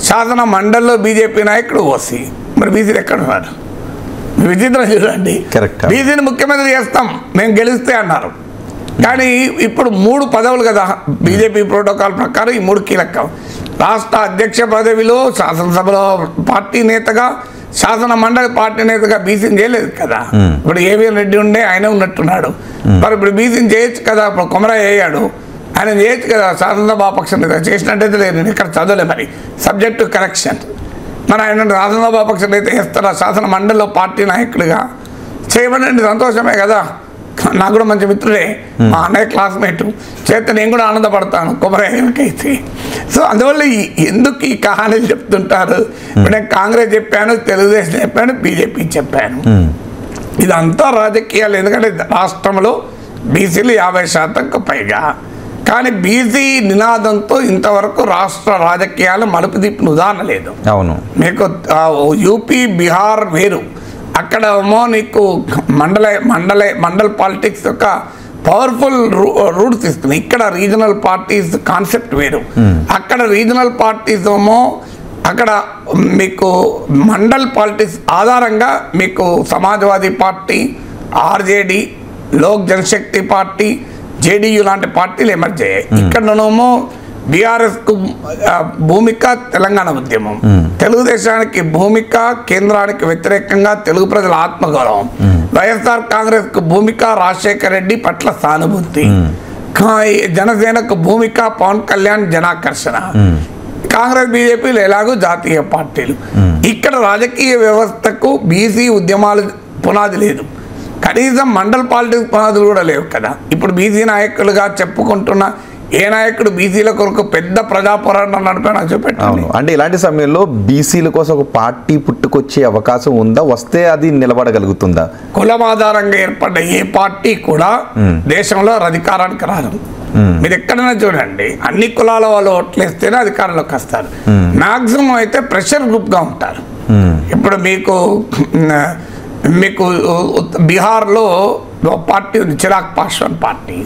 శాసన మండలిలో బీజేపీ నాయకుడు ఓసీ. మరి బీసీలు ఎక్కడ ఉన్నారు? విచిత్రం చూడండి. బీసీని ముఖ్యమంత్రి చేస్తాం మేము గెలిస్తే అన్నారు, కానీ ఇప్పుడు 3 పదవులు కదా బీజేపీ ప్రోటోకాల్ ప్రకారం. ఈ 3 కీలకం. రాష్ట్ర అధ్యక్ష పదవిలో, శాసనసభలో పార్టీ నేతగా, శాసన మండలి పార్టీ నేతగా బీసీని చేయలేదు కదా. ఇప్పుడు ఏవిఎన్ రెడ్డి ఉండే ఆయన ఉన్నట్టున్నాడు. మరి ఇప్పుడు బీసీని చేయొచ్చు కదా. ఇప్పుడు కొమరయ్య అయ్యాడు, ఆయన చేయొచ్చు కదా శాసనసభాపక్ష నేత. చేసినట్టయితే లేదు, నేను ఇక్కడ చదవలే. మరి సబ్జెక్టు కరెక్షన్. మన ఆయన శాసనసభాపక్ష నేత చేస్తారా? శాసన మండలిలో పార్టీ నాయకుడిగా చేయమనండి, సంతోషమే కదా. నాకు కూడా మంచి మిత్రుడే, మా అన్నయ్య క్లాస్మేట్ చేస్తే నేను కూడా ఆనందపడతాను కొమరయ్యకైతే. సో అందువల్ల ఎందుకు ఈ కహానీలు చెప్తుంటారు? ఇప్పుడు నేను కాంగ్రెస్ చెప్పాను, తెలుగుదేశం చెప్పాను, బీజేపీ చెప్పాను. ఇదంతా రాజకీయాలు. ఎందుకంటే రాష్ట్రంలో బీసీలు 50% పైగా. కానీ బీసీ నినాదంతో ఇంతవరకు రాష్ట్ర రాజకీయాలు మలుపు తిప్పిన ఉదాహరణ లేదు. అవును, మీకు యూపీ, బీహార్ వేరు. అక్కడ ఏమో నీకు మండల్ పాలిటిక్స్ యొక్క పవర్ఫుల్ రూట్ తీసుకుని, ఇక్కడ రీజనల్ పార్టీస్ కాన్సెప్ట్ వేరు. అక్కడ రీజనల్ పార్టీస్ ఏమో అక్కడ మీకు మండల్ పాలిటిక్స్ ఆధారంగా మీకు Samajwadi party, RJD, Lok Janshakti party, JDU లాంటి పార్టీలు ఎమర్జ్ అయ్యాయి. ఇక్కడనేమో బీఆర్ఎస్కు భూమిక తెలంగాణ ఉద్యమం, తెలుగుదేశానికి భూమిక కేంద్రానికి వ్యతిరేకంగా తెలుగు ప్రజల ఆత్మగౌరవం, వైఎస్ఆర్ కాంగ్రెస్కు భూమిక రాజశేఖర రెడ్డి పట్ల సానుభూతి, జనసేనకు భూమిక పవన్ కళ్యాణ్ జనాకర్షణ, కాంగ్రెస్ బీజేపీలు ఎలాగో జాతీయ పార్టీలు. ఇక్కడ రాజకీయ వ్యవస్థకు బీసీ ఉద్యమాలు పునాది లేదు, కనీసం మండల్ పాలిటిక్స్ పునాదులు కూడా లేవు కదా. ఇప్పుడు బీసీ నాయకులుగా చెప్పుకుంటున్న ఏ నాయకుడు బీసీల కొరకు పెద్ద ప్రజా పోరాటం నడిపా నాకు చెప్పండి. అంటే ఇలాంటి సమయంలో బీసీల కోసం ఒక పార్టీ పుట్టుకొచ్చే అవకాశం ఉందా? వస్తే అది నిలబడగలుగుతుందా? కులం ఆధారంగా ఏర్పడ్డ ఏ పార్టీ కూడా దేశంలో అధికారానికి రాదు. మీరు ఎక్కడైనా చూడండి, అన్ని కులాల వాళ్ళు ఓట్లేస్తేనే అధికారంలోకి వస్తారు. మాక్సిమం అయితే ప్రెషర్ గ్రూప్గా ఉంటారు. ఇప్పుడు మీకు బీహార్లో పార్టీ ఉంది, చిరాగ్ పాస్వాన్ పార్టీ,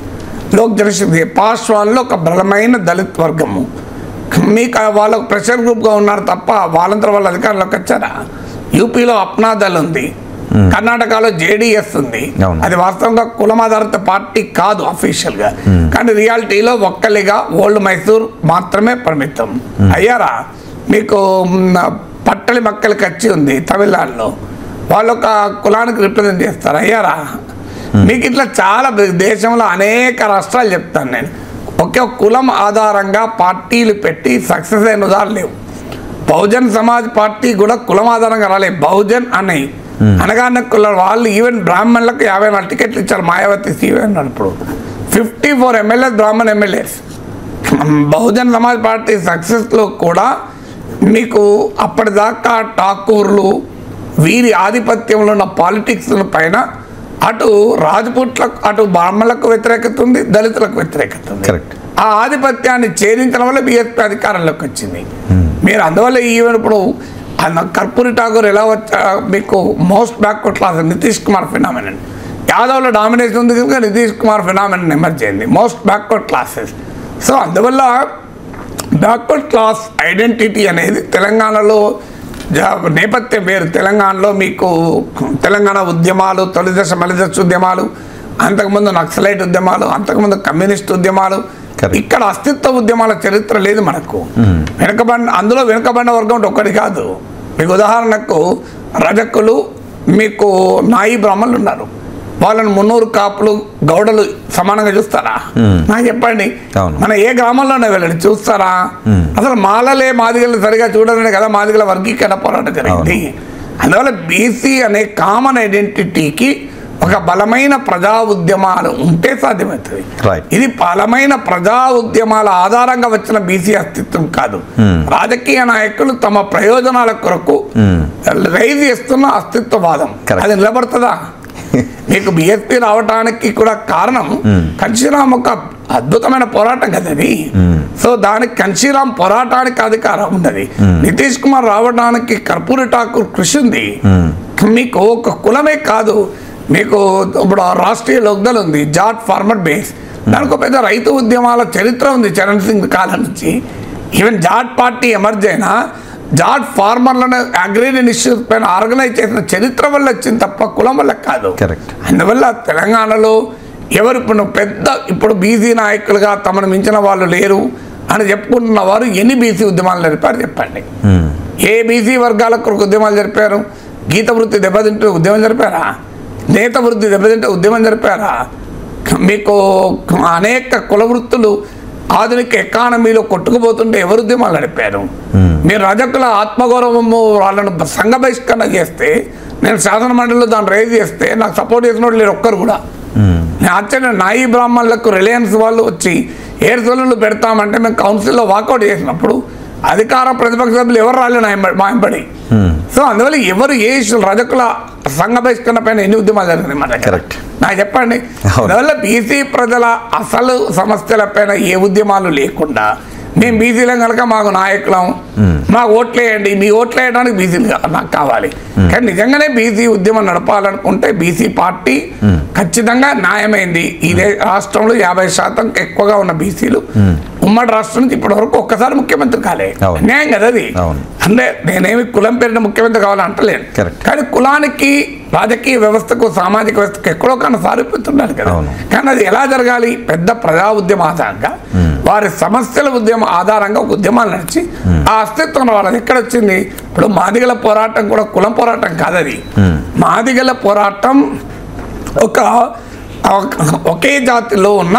లోక్ జనశక్తి. పాస్వాన్లో ఒక బలమైన దళిత్ వర్గము. మీకు వాళ్ళకు ప్రెషర్ గ్రూప్గా ఉన్నారు తప్ప వాళ్ళంతా వాళ్ళ అధికారంలోకి వచ్చారా? యూపీలో అప్నా దళ్ ఉంది, కర్ణాటకలో జేడీఎస్ ఉంది. అది వాస్తవంగా కులమాధారిత పార్టీ కాదు అఫీషియల్గా, కానీ రియాలిటీలో ఒక్కలిగా ఓల్డ్ మైసూర్ మాత్రమే పరిమితం అయ్యారా. మీకు పట్టలి మక్కలి కచ్చి ఉంది తమిళనాడులో, వాళ్ళు ఒక కులానికి రిప్రజెంట్ చేస్తారు అయ్యారా. మీకు ఇట్లా చాలా దేశంలో అనేక రాష్ట్రాలు చెప్తాను నేను. ఒకే కులం ఆధారంగా పార్టీలు పెట్టి సక్సెస్ అయిన ఉదాహరణ లేవు. బహుజన్ సమాజ్ పార్టీ కూడా కులం ఆధారంగా రాలేదు. బహుజన్ అని అనగానే కుల వాళ్ళు ఈవెన్ బ్రాహ్మణులకు 54 టికెట్లు ఇచ్చారు. మాయావతి సీఎం అప్పుడు 54 MLAs Brahman MLAs. Bahujan Samaj party సక్సెస్లో కూడా మీకు అప్పటిదాకా ఠాకూర్లు వీరి ఆధిపత్యంలో ఉన్న పాలిటిక్స్ పైన అటు రాజపుట్లకు, అటు బ్రాహ్మణులకు వ్యతిరేకత ఉంది, దళితులకు వ్యతిరేకత ఉంది. కరెక్ట్. ఆ ఆధిపత్యాన్ని ఛేదించడం వల్ల బీఎస్పీ అధికారంలోకి వచ్చింది. మీరు అందువల్ల ఈవెన్ ఇప్పుడు కర్పూరి ఠాకూర్ ఎలా వచ్చా, మీకు most backward class Nitish Kumar phenomenon, యాదవ్లో డామినేషన్ ఉంది కనుక నితీష్ కుమార్ ఫినామినన్ ఎమర్జ్ అయింది, మోస్ట్ బ్యాక్వర్డ్ క్లాసెస్. సో అందువల్ల బ్యాక్వర్డ్ క్లాస్ ఐడెంటిటీ అనేది తెలంగాణలో నేపథ్యం వేరు. తెలంగాణలో మీకు తెలంగాణ ఉద్యమాలు, తొలిదశ మలిదశ ఉద్యమాలు, అంతకుముందు నక్సలైట్ ఉద్యమాలు, అంతకుముందు కమ్యూనిస్ట్ ఉద్యమాలు, ఇక్కడ అస్తిత్వ ఉద్యమాల చరిత్ర లేదు మనకు. అందులో వెనుకబడిన వర్గం ఒక్కటి కాదు. మీకు ఉదాహరణకు రజకులు, మీకు నాయి బ్రాహ్మణులు ఉన్నారు. వాళ్ళని 300 కాపులు, గౌడలు సమానంగా చూస్తారా? నాకు చెప్పండి, మన ఏ గ్రామంలోనే వెళ్ళండి చూస్తారా? అసలు మాలలే మాదిగలు సరిగా చూడాలనే కదా మాదిగల వర్గీకరణ పోరాటం జరిగింది. అందువల్ల బీసీ అనే కామన్ ఐడెంటిటీకి ఒక బలమైన ప్రజా ఉద్యమాలు ఉంటే సాధ్యమవుతుంది. ఇది బలమైన ప్రజా ఉద్యమాల ఆధారంగా వచ్చిన బీసీ అస్తిత్వం కాదు. రాజకీయ నాయకులు తమ ప్రయోజనాల కొరకు రైజ్ చేస్తున్న అస్తిత్వవాదం. అది నిలబడుతుందా? మీకు బీఎస్పీ రావడానికి కూడా కారణం కన్షీరామ్ ఒక అద్భుతమైన పోరాటం కదా అది. సో దానికి కన్షీరామ్ పోరాటానికి అధికారం ఉన్నది. నితీష్ కుమార్ రావడానికి కర్పూరి ఠాకూర్ కృషి ఉంది. మీకు ఒక కులమే కాదు, మీకు ఇప్పుడు రాష్ట్రీయ లోక్దల్ ఉంది, జాట్ ఫార్మర్ బేస్, దానికి ఒక పెద్ద రైతు ఉద్యమాల చరిత్ర ఉంది చరణ్ సింగ్ కాలం నుంచి. ఈవెన్ జాట్ పార్టీ ఎమర్జ్ అయినా జాట్ ఫార్మర్లను అగ్రేరియన్ ఇష్యూస్ పైన ఆర్గనైజ్ చేసిన చరిత్ర వల్ల వచ్చింది తప్ప కులం వల్ల కాదు. అందువల్ల తెలంగాణలో ఎవరు ఇప్పుడు బీసీ నాయకులుగా తమను మించిన వాళ్ళు లేరు అని చెప్పుకుంటున్న వారు ఎన్ని బీసీ ఉద్యమాలు జరిపారు చెప్పండి? ఏ బీసీ వర్గాల కొరకు ఉద్యమాలు జరిపారు? గీత వృత్తి దెబ్బతింటే ఉద్యమం జరిపారా? నేత వృత్తి దెబ్బతింటే ఉద్యమం జరిపారా? మీకు అనేక కుల వృత్తులు ఆధునిక ఎకానమీలో కొట్టుకుపోతుంటే ఎవరు ఉద్యమాలు నడిపారు? మీరు రజకుల ఆత్మగౌరవము వాళ్ళను సంఘ బహిష్కరణ చేస్తే, నేను శాసన మండలిలో దాన్ని రైజ్ చేస్తే నాకు సపోర్ట్ చేసిన వాళ్ళు లేరు ఒక్కరు కూడా. నేను ఆశ్చర్య, నాయి బ్రాహ్మణులకు రిలయన్స్ వాళ్ళు వచ్చి ఏడు సొల్లు పెడతామంటే మేము కౌన్సిల్లో వాకౌట్ చేసినప్పుడు అధికార ప్రతిపక్ష సభ్యులు ఎవరు రాలేదు మా ఎంబడి. సో అందువల్ల ఎవరు ఏ రజకుల సంఘ బహిష్కరణ పైన ఎన్ని ఉద్యమాలు జరిగినాయి మన నాకు చెప్పండి. అందువల్ల బీసీ ప్రజల అసలు సమస్యల పైన ఏ ఉద్యమాలు లేకుండా మేము బీసీలం కనుక మాకు నాయకులం, మాకు ఓట్లు వేయండి, మీ ఓట్లు వేయడానికి బీసీలు నాకు కావాలి. కానీ నిజంగానే బీసీ ఉద్యమం నడపాలనుకుంటే బీసీ పార్టీ ఖచ్చితంగా న్యాయమైంది. ఇదే రాష్ట్రంలో 50% ఎక్కువగా ఉన్న బీసీలు ఉమ్మడి రాష్ట్రం నుంచి ఇప్పటి వరకు ఒక్కసారి ముఖ్యమంత్రి కాలే. న్యాయం కదా అది. అంటే నేనేమి కులం పేరున ముఖ్యమంత్రి కావాలంటలేను, కానీ కులానికి రాజకీయ వ్యవస్థకు సామాజిక వ్యవస్థకు ఎక్కడో కన్నా సారూప్యతుండాలి కదా. కానీ అది ఎలా జరగాలి? పెద్ద ప్రజా ఉద్యమ ఆధారంగా, వారి సమస్యల ఉద్యమ ఆధారంగా ఒక ఉద్యమాలు నడిచి ఆ అస్తిత్వం వాళ్ళది ఎక్కడ వచ్చింది? ఇప్పుడు మాదిగల పోరాటం కూడా కులం పోరాటం కాదు. అది మాదిగల పోరాటం ఒకే జాతిలో ఉన్న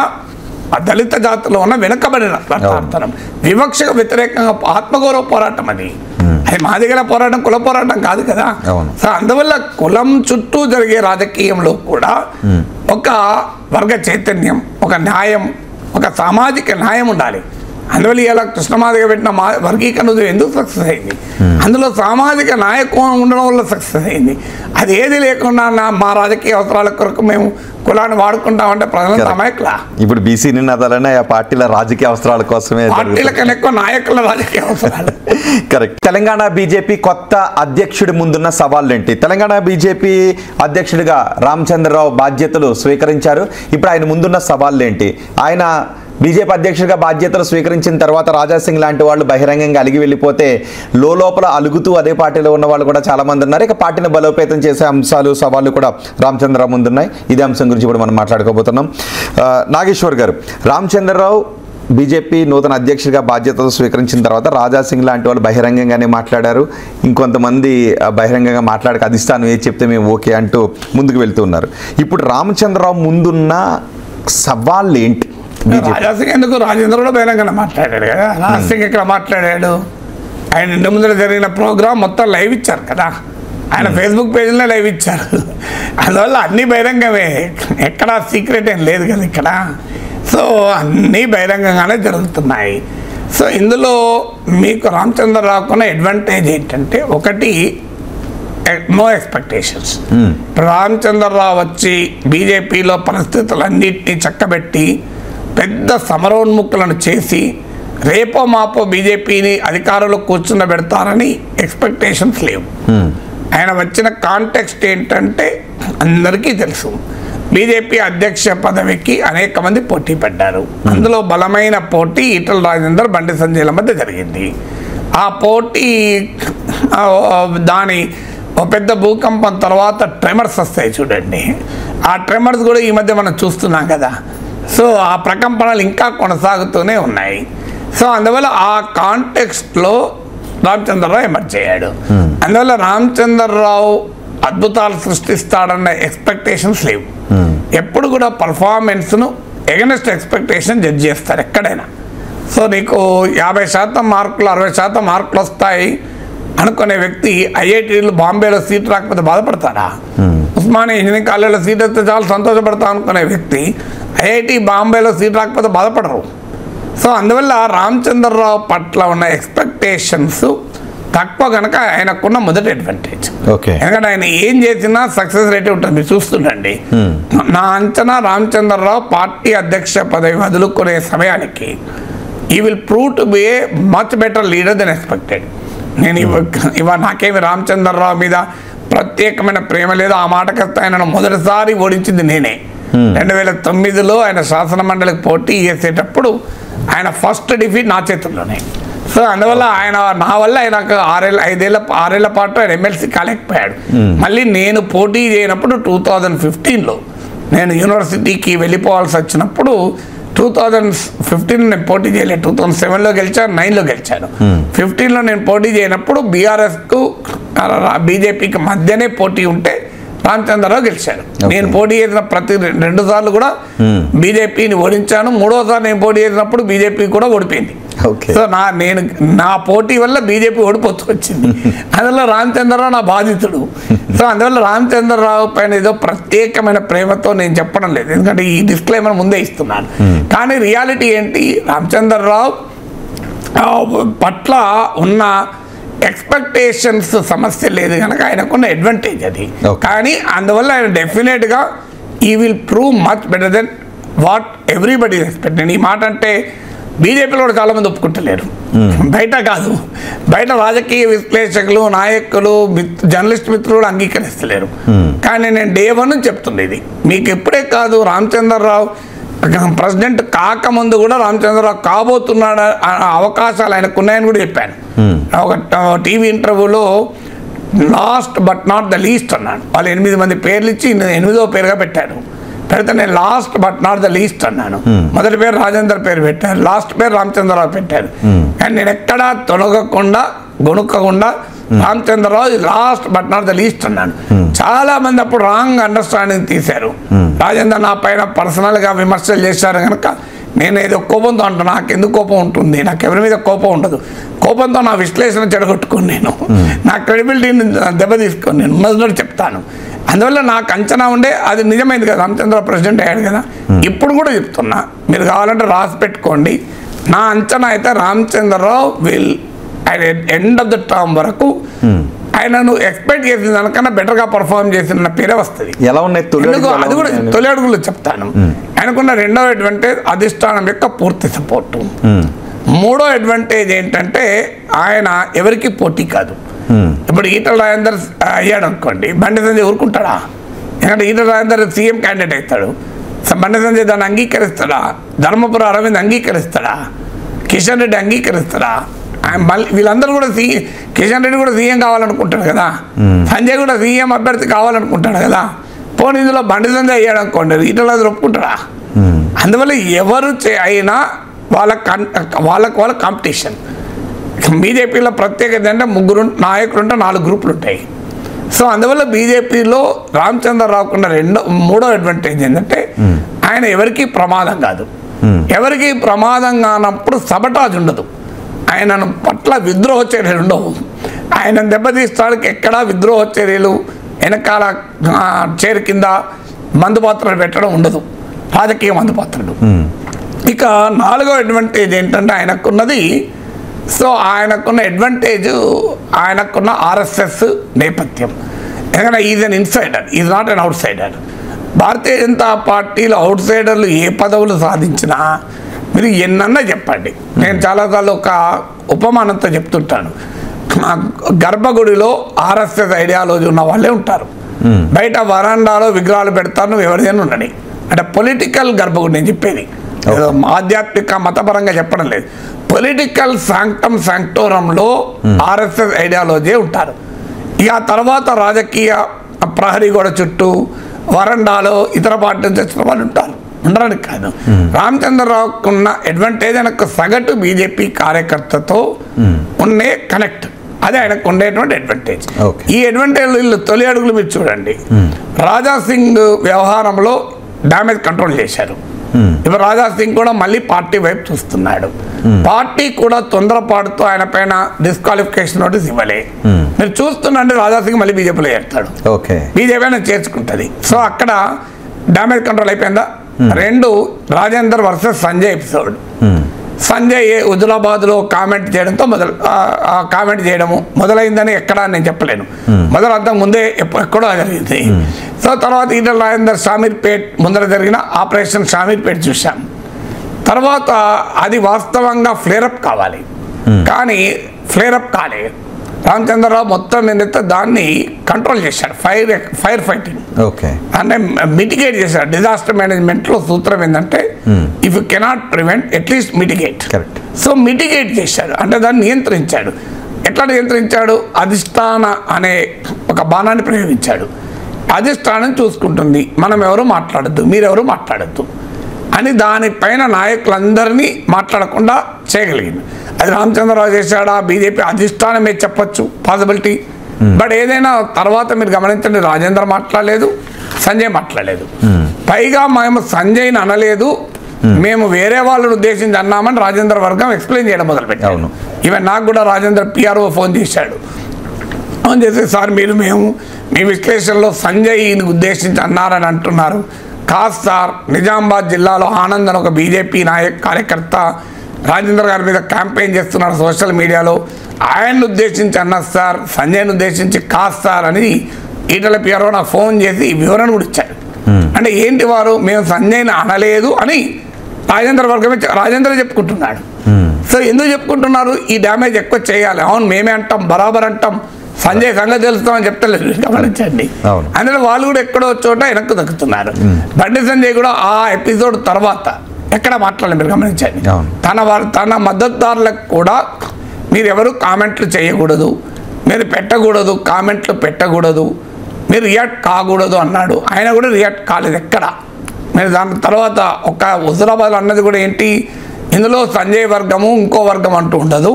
దళిత జాతిలో ఉన్న వెనుకబడిన ప్రవర్తనం, వివక్షకు వ్యతిరేకంగా ఆత్మగౌరవ పోరాటం. అది మాదిగల పోరాటం కుల పోరాటం కాదు కదా. సో అందువల్ల కులం చుట్టూ జరిగే రాజకీయంలో కూడా ఒక వర్గ చైతన్యం, ఒక న్యాయం, ఒక సామాజిక న్యాయం ఉండాలి. అందువల్ల ఇలా కృష్ణమాదిగ పెట్టిన వర్గీకరణ ఎందుకు సక్సెస్ అయింది? అందులో సామాజిక నాయకత్వం ఉండడం వల్ల సక్సెస్ అయింది. అది ఏది లేకుండా మా రాజకీయ అవసరాల కొరకు మేము కులాన్ని వాడుకుంటామంటే ప్రజలంతా అమాయకులా? ఇప్పుడు బీసీ నినాదాలనే ఆ పార్టీల రాజకీయ అవసరాల కోసమే, పార్టీల కన్నా ఎక్కువ నాయకుల రాజకీయ అవసరాలు. కరెక్ట్. తెలంగాణ బీజేపీ కొత్త అధ్యక్షుడి ముందున్న సవాళ్ళు ఏంటి? తెలంగాణ బీజేపీ అధ్యక్షుడిగా రామచంద్రరావు బాధ్యతలు స్వీకరించారు. ఇప్పుడు ఆయన ముందున్న సవాళ్ళు ఏంటి? ఆయన బీజేపీ అధ్యక్షుడిగా బాధ్యతలు స్వీకరించిన తర్వాత రాజాసింగ్ లాంటి వాళ్ళు బహిరంగంగా అలిగి వెళ్ళిపోతే లోపల అలుగుతూ అదే పార్టీలో ఉన్న వాళ్ళు కూడా చాలా మంది ఉన్నారు. ఇక పార్టీని బలోపేతం చేసే అంశాలు, సవాళ్ళు కూడా రామచంద్రరావు ముందున్నాయి. ఇదే అంశం గురించి కూడా మనం మాట్లాడుకోబోతున్నాం. నాగేశ్వర్ గారు, రామచంద్రరావు బీజేపీ నూతన అధ్యక్షుడిగా బాధ్యతలు స్వీకరించిన తర్వాత రాజాసింగ్ లాంటి వాళ్ళు బహిరంగంగానే మాట్లాడారు. ఇంకొంతమంది బహిరంగంగా మాట్లాడక అధిష్టానం ఏది చెప్తే మేము ఓకే అంటూ ముందుకు వెళ్తూ ఉన్నారు. ఇప్పుడు రామచంద్రరావు ముందున్న సవాళ్ళు ఏంటి? రాజాసింగ్ ఎందుకు? రాజేంద్ర కూడా బహిరంగంగా మాట్లాడాడు కదా. రాజాసింగ్ ఇక్కడ మాట్లాడాడు. ఆయన ఇంటి ముందర జరిగిన ప్రోగ్రామ్ మొత్తం లైవ్ ఇచ్చారు కదా. ఆయన ఫేస్బుక్ పేజ్లో లైవ్ ఇచ్చారు. అందువల్ల అన్నీ బహిరంగమే, ఎక్కడ సీక్రెట్ ఏం లేదు కదా ఇక్కడ. సో అన్నీ బహిరంగంగానే జరుగుతున్నాయి. సో ఇందులో మీకు రామచంద్రరావుకున్న అడ్వాంటేజ్ ఏంటంటే, ఒకటి నో ఎక్స్పెక్టేషన్స్. రామచంద్రరావు వచ్చి బీజేపీలో పరిస్థితులన్నింటినీ చక్కబెట్టి పెద్ద సమరోన్ముఖులను చేసి రేపో మాపో బీజేపీని అధికారంలో కూర్చుండబెడతారని ఎక్స్పెక్టేషన్స్ లేవు. ఆయన వచ్చిన కాంటెక్స్ట్ ఏంటంటే అందరికీ తెలుసు, బీజేపీ అధ్యక్ష పదవికి అనేక మంది పోటీ పడ్డారు. అందులో బలమైన పోటీ ఈటల రాజేందర్, బండి సంజయ్ల మధ్య జరిగింది. ఆ పోటీ దాని ఒక పెద్ద భూకంపం తర్వాత ట్రెమర్స్ వస్తాయి చూడండి, ఆ ట్రెమర్స్ కూడా ఈ మధ్య మనం చూస్తున్నాం కదా. సో ఆ ప్రకంపనలు ఇంకా కొనసాగుతూనే ఉన్నాయి. సో అందువల్ల ఆ కాంటెక్స్ట్లో రామచంద్రరావు ఎమర్జ్ అయ్యాడు. అందువల్ల రామచంద్రరావు అద్భుతాలు సృష్టిస్తాడన్న ఎక్స్పెక్టేషన్స్ లేవు. ఎప్పుడు కూడా పర్ఫార్మెన్స్ను ఎగనెస్ట్ ఎక్స్పెక్టేషన్ జడ్జ్ చేస్తారు ఎక్కడైనా. సో నీకు 50% మార్కులు 60% మార్కులు వస్తాయి అనుకునే వ్యక్తి ఐఐటీలు బాంబేలో సీట్ రాకపోతే బాధపడతారా? ఉస్మానియా ఇంజనీరింగ్ కాలేజీలో సీట్ వస్తే చాలా సంతోషపడతా అనుకునే వ్యక్తి ఐఐటి బాంబేలో సీట్ రాకపోతే బాధపడరు. సో అందువల్ల రామచంద్రరావు పట్ల ఉన్న ఎక్స్పెక్టేషన్స్ తక్కువ కనుక ఆయనకున్న మొదటి అడ్వాంటేజ్. ఎందుకంటే ఆయన ఏం చేసినా సక్సెస్ రేట్ ఉంటుంది. మీరు చూస్తుండండి, నా అంచనా రామచంద్రరావు పార్టీ అధ్యక్ష పదవి వదులుకునే సమయానికి he will prove to be a much better leader than expected. నేను ఇవాళ నాకేమి రామచంద్రరావు మీద ప్రత్యేకమైన ప్రేమ లేదు. ఆ మాటకస్తే ఆయనను మొదటిసారి ఓడించింది నేనే. 2009లో ఆయన శాసన మండలికి పోటీ చేసేటప్పుడు ఆయన ఫస్ట్ డిఫీట్ నా చేతుల్లోనే. సో అందువల్ల నా వల్ల ఆయనకు 6 ఏళ్ల పాటు ఆయన ఎమ్మెల్సీ కాలేకపోయాడు. మళ్ళీ నేను పోటీ చేయనప్పుడు 2015లో నేను యూనివర్సిటీకి వెళ్ళిపోవాల్సి వచ్చినప్పుడు 2015 నేను పోటీ చేయలేదు. 2007లో గెలిచాను, 9లో గెలిచాను. 15లో నేను పోటీ చేయనప్పుడు బీఆర్ఎస్కు బీజేపీకి మధ్యనే పోటీ ఉంటే రామచంద్రరావు గెలిచాడు. నేను పోటీ చేసిన ప్రతి 2 సార్లు కూడా బీజేపీని ఓడించాను. 3వసారి నేను పోటీ చేసినప్పుడు బీజేపీ కూడా ఓడిపోయింది. సో నా పోటీ వల్ల బీజేపీ ఓడిపోతూ వచ్చింది. అందువల్ల రామచంద్రరావు నా బాధితుడు. సో అందువల్ల రామచంద్రరావు పైన ఏదో ప్రత్యేకమైన ప్రేమతో నేను చెప్పడం లేదు, ఎందుకంటే ఈ డిస్క్లైమర్ ముందే ఇస్తున్నాను. కానీ రియాలిటీ ఏంటి, రామచంద్రరావు పట్ల ఉన్న ఎక్స్పెక్టేషన్స్ సమస్య లేదు కనుక ఆయనకున్న అడ్వాంటేజ్ అది. కానీ అందువల్ల ఆయన డెఫినెట్గా he will prove much better than what everybody expected. ఈ మాట అంటే బీజేపీలో కూడా చాలామంది ఒప్పుకుంటలేరు, బయట కాదు, బయట రాజకీయ విశ్లేషకులు, నాయకులు, జర్నలిస్ట్ మిత్రులు కూడా అంగీకరిస్తలేరు. కానీ నేను డే 1 చెప్తుండేది మీకు ఎప్పుడే కాదు, రామచంద్రరావు ప్రెసిడెంట్ కాకముందు కూడా రామచంద్రరావు కాబోతున్నాడు అవకాశాలు ఆయనకు ఉన్నాయని కూడా చెప్పాను. ఒక టీవీ ఇంటర్వ్యూలో last but not the least అన్నాడు. వాళ్ళు 8 మంది పేర్లు ఇచ్చి 8వ పేరుగా పెట్టారు. పెడితే నేను last but not the least అన్నాను. మొదటి పేరు రాజేందర్ పేరు పెట్టారు, లాస్ట్ పేరు రామచంద్రరావు పెట్టారు. కానీ నేను ఎక్కడా తొలగకుండా గొనుక్కకుండా Ramachandra Rao last but not the least అన్నాను. చాలా మంది అప్పుడు రాంగ్ అండర్స్టాండింగ్ తీశారు. రాజేందర్ నా పైన పర్సనల్గా విమర్శలు చేశారు కనుక నేను ఏదో కోపంతో అంటాను. నాకు ఎందుకు కోపం ఉంటుంది, నాకు ఎవరి మీద కోపం ఉండదు. కోపంతో నా విశ్లేషణ చెడగొట్టుకుని నేను నా క్రెడిబిలిటీని దెబ్బతీసుకొని నేను ఉన్నది చెప్తాను. అందువల్ల నాకు అంచనా ఉండే అది నిజమైంది కదా, రామచంద్రరావు ప్రెసిడెంట్ అయ్యాడు కదా. ఇప్పుడు కూడా చెప్తున్నా, మీరు కావాలంటే రాసి పెట్టుకోండి. నా అంచనా అయితే Ramachandra Rao will end of the term వరకు ఆయనను ఎక్స్పెక్ట్ చేసిన దానికన్నా బెటర్గా పర్ఫార్మ్ చేసిన పేరే వస్తుంది. ఎలా ఉన్నాయి అది కూడా తొలి అడుగులు చెప్తాను. ఆయనకున్న 2వ అడ్వాంటేజ్ అధిష్టానం యొక్క పూర్తి సపోర్టు. 3వ అడ్వాంటేజ్ ఏంటంటే ఆయన ఎవరికి పోటీ కాదు. ఇప్పుడు ఈటల రాజేందర్ అయ్యాడు అనుకోండి, బండి సంజయ్ ఊరుకుంటాడా? ఎందుకంటే ఈటల రాజేందర్ సీఎం క్యాండిడేట్ అవుతాడు, బండి సంజయ్ దాన్ని అంగీకరిస్తాడా? ధర్మపురం అరవింద్ అంగీకరిస్తాడా? కిషన్ రెడ్డి అంగీకరిస్తాడా? మళ్ళీ వీళ్ళందరూ కూడా కిషన్ రెడ్డి కూడా సీఎం కావాలనుకుంటాడు కదా, సంజయ్ కూడా సీఎం అభ్యర్థి కావాలనుకుంటాడు కదా. పోనీ ఇందులో బండి సంజయ్ అయ్యాడు అనుకోండి, ఈటల ఒప్పుకుంటాడా? అందువల్ల ఎవరు అయినా వాళ్ళ కాంపిటీషన్. బీజేపీలో ప్రత్యేకత అంటే 3 నాయకులు ఉంటే 4 గ్రూపులు ఉంటాయి. సో అందువల్ల బీజేపీలో రామచంద్రరావుకున్న 3వ అడ్వాంటేజ్ ఏంటంటే ఆయన ఎవరికి ప్రమాదం కాదు. ఎవరికి ప్రమాదం కానప్పుడు సబటాజ్ ఉండదు. ఆయనను పట్ల విద్రోహ చర్యలు ఉండవు. ఆయన దెబ్బతీస్తానికి ఎక్కడా విద్రోహ చర్యలు, వెనకాల చేరు కింద మందుపాత్రలు పెట్టడం ఉండదు, రాజకీయ మందుపాత్రలు. ఇక 4వ అడ్వాంటేజ్ ఏంటంటే ఆయనకున్నది, సో ఆయనకున్న అడ్వాంటేజ్ ఆయనకున్న ఆర్ఎస్ఎస్ నేపథ్యం. ఎందుకంటే is an insider, is not an outsider. Bharatiya Janata పార్టీలో అవుట్ సైడర్లు ఏ పదవులు సాధించినా మీరు ఎన్నన్నా చెప్పండి, నేను చాలాసార్లు ఒక ఉపమానంతో చెప్తుంటాను. గర్భగుడిలో ఆర్ఎస్ఎస్ ఐడియాలజీ ఉన్న వాళ్ళే ఉంటారు, బయట వరాండాలో విగ్రహాలు పెడతారు, నువ్వు ఎవరిదైనా ఉండని. అంటే పొలిటికల్ గర్భగుడి నేను చెప్పేది, ఆధ్యాత్మిక మతపరంగా చెప్పడం లేదు. పొలిటికల్ శాంక్టోరంలో ఆర్ఎస్ఎస్ ఐడియాలజీ ఉంటారు. ఇక తర్వాత రాజకీయ ప్రహరీ గోడ చుట్టూ వరండాలో ఇతర పార్టీ నుంచి వచ్చిన వాళ్ళు ఉంటారు, ఉండడానికి కాదు. రామచంద్రరావుకు ఉన్న అడ్వాంటేజ్ ఆయనకు సగటు బీజేపీ కార్యకర్తతో ఉండే కనెక్ట్, అదే ఆయనకు ఉండేటువంటి అడ్వాంటేజ్. ఈ అడ్వాంటేజ్ వీళ్ళు తొలి అడుగులు మీరు చూడండి. రాజా సింగ్ వ్యవహారంలో డ్యామేజ్ కంట్రోల్ చేశారు. ఇప్పుడు రాజా సింగ్ కూడా మళ్ళీ పార్టీ వైపు చూస్తున్నాడు. పార్టీ కూడా తొందరపాటుతో ఆయన పైన డిస్క్వాలిఫికేషన్ నోటీస్ ఇవ్వలే. మీరు చూస్తున్నాంటే రాజా సింగ్ మళ్ళీ బీజేపీలో చేస్తాడు, బీజేపీ అయినా చేర్చుకుంటుంది. సో అక్కడ డ్యామేజ్ కంట్రోల్ అయిపోయిందా. రెండు, రాజేందర్ వర్సెస్ సంజయ్ ఎపిసోడ్. సంజయ్ హుజురాబాద్లో కామెంట్ చేయడంతో కామెంట్ చేయడము మొదలైందని ఎక్కడా నేను చెప్పలేను, మొదలంతా ముందే ఎక్కడో జరిగింది. సో తర్వాత ఈటల రాజేందర్ షామీర్పేట్ ముందర జరిగిన ఆపరేషన్ షామీర్పేట్ చూశాం. తర్వాత అది వాస్తవంగా ఫ్లేరప్ కావాలి, కానీ ఫ్లేరప్ కాలేదు. రామచంద్రరావు మొత్తం ఏంటంటే దాన్ని కంట్రోల్ చేశాడు, ఫైర్ ఫైటింగ్ అంటే మిటిగేట్ చేశాడు. డిజాస్టర్ మేనేజ్మెంట్లో సూత్రం ఏంటంటే if you cannot prevent at least mitigate. So mitigate చేశాడు అంటే దాన్ని నియంత్రించాడు. ఎట్లా నియంత్రించాడు? అధిష్టాన అనే ఒక బాణాన్ని ప్రయోగించాడు. అధిష్టానం చూసుకుంటుంది, మనం ఎవరు మాట్లాడద్దు, మీరెవరు మాట్లాడద్దు అని దానిపైన నాయకులందరినీ మాట్లాడకుండా చేయగలిగింది. అది రామచంద్రరావు చేశాడా, బీజేపీ అధిష్టానమే చెప్పచ్చు పాసిబిలిటీ. బట్ ఏదైనా తర్వాత మీరు గమనించండి, రాజేంద్ర మాట్లాడలేదు, సంజయ్ మాట్లాడలేదు. పైగా మేము సంజయ్ని అనలేదు, మేము వేరే వాళ్ళని ఉద్దేశించి అన్నామని రాజేంద్ర వర్గం ఎక్స్ప్లెయిన్ చేయడం మొదలుపెట్టాను. ఈవెన్ నాకు కూడా రాజేంద్ర పిఆర్ఓ ఫోన్ చేశాడు. ఫోన్ చేసి సార్ మేము మీ విశ్లేషణలో సంజయ్ని ఉద్దేశించి అన్నారని అంటున్నారు. కాదు సార్, నిజామాబాద్ జిల్లాలో ఆనంద్ అని ఒక బీజేపీ కార్యకర్త రాజేంద్ర గారి మీద క్యాంపెయిన్ చేస్తున్నారు సోషల్ మీడియాలో, ఆయన్ని ఉద్దేశించి అన్నారు సార్, సంజయ్ని ఉద్దేశించి కాదు సార్ అని ఈటల పిఆర్ఓ నాకు ఫోన్ చేసి వివరణ కూడా ఇచ్చాడు. అంటే ఏంటి వారు, మేము సంజయ్ని అనలేదు అని రాజేంద్ర చెప్పుకుంటున్నాడు. సో ఎందుకు చెప్పుకుంటున్నారు? ఈ డ్యామేజ్ ఎక్కువ చేయాలి. అవును మేమే అంటాం, బరాబర్ అంటాం, సంజయ్ సంగతి తెలుస్తామని చెప్తలేదు, గమనించండి. అందులో వాళ్ళు కూడా ఎక్కడో చోట వెనక్కు దక్కుతున్నారు. బండి సంజయ్ కూడా ఆ ఎపిసోడ్ తర్వాత ఎక్కడ మాట్లాడలేదు, మీరు గమనించండి. తన మద్దతుదారులకు కూడా మీరు ఎవరు కామెంట్లు చేయకూడదు, మీరు పెట్టకూడదు, కామెంట్లు పెట్టకూడదు, మీరు రియాక్ట్ కాకూడదు అన్నాడు. ఆయన కూడా రియాక్ట్ కాలేదు ఎక్కడ. మీరు దాని తర్వాత ఒక హుజురాబాద్ అన్నది కూడా ఏంటి, ఇందులో సంజయ్ వర్గము ఇంకో వర్గం అంటూ ఉండదు,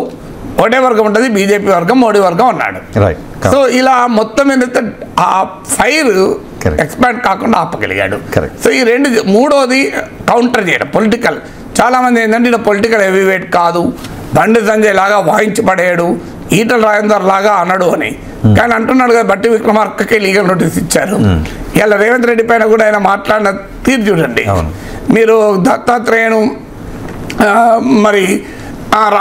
ఒకటే వర్గం ఉంటుంది, బీజేపీ వర్గం మోడీ వర్గం అన్నాడు. సో ఇలా మొత్తం ఏంటంటే ఆ ఫైర్ ఎక్స్పాండ్ కాకుండా ఆపగలిగాడు. సో ఈ రెండు. మూడోది కౌంటర్ చేయడం పొలిటికల్. చాలామంది ఏంటంటే ఇలా పొలిటికల్ హెవీవెయిట్ కాదు, బండి సంజయ్ లాగా వాయించి పడేయడు, ఈటల రాజేందర్ లాగా అనడు అని. కానీ అంటున్నాడు కదా, బట్టి విక్రమార్కకే లీగల్ నోటీస్ ఇచ్చారు. ఇలా రేవంత్ రెడ్డి పైన కూడా ఆయన మాట్లాడిన తీరు చూడండి. మీరు దత్తాత్రేయను మరి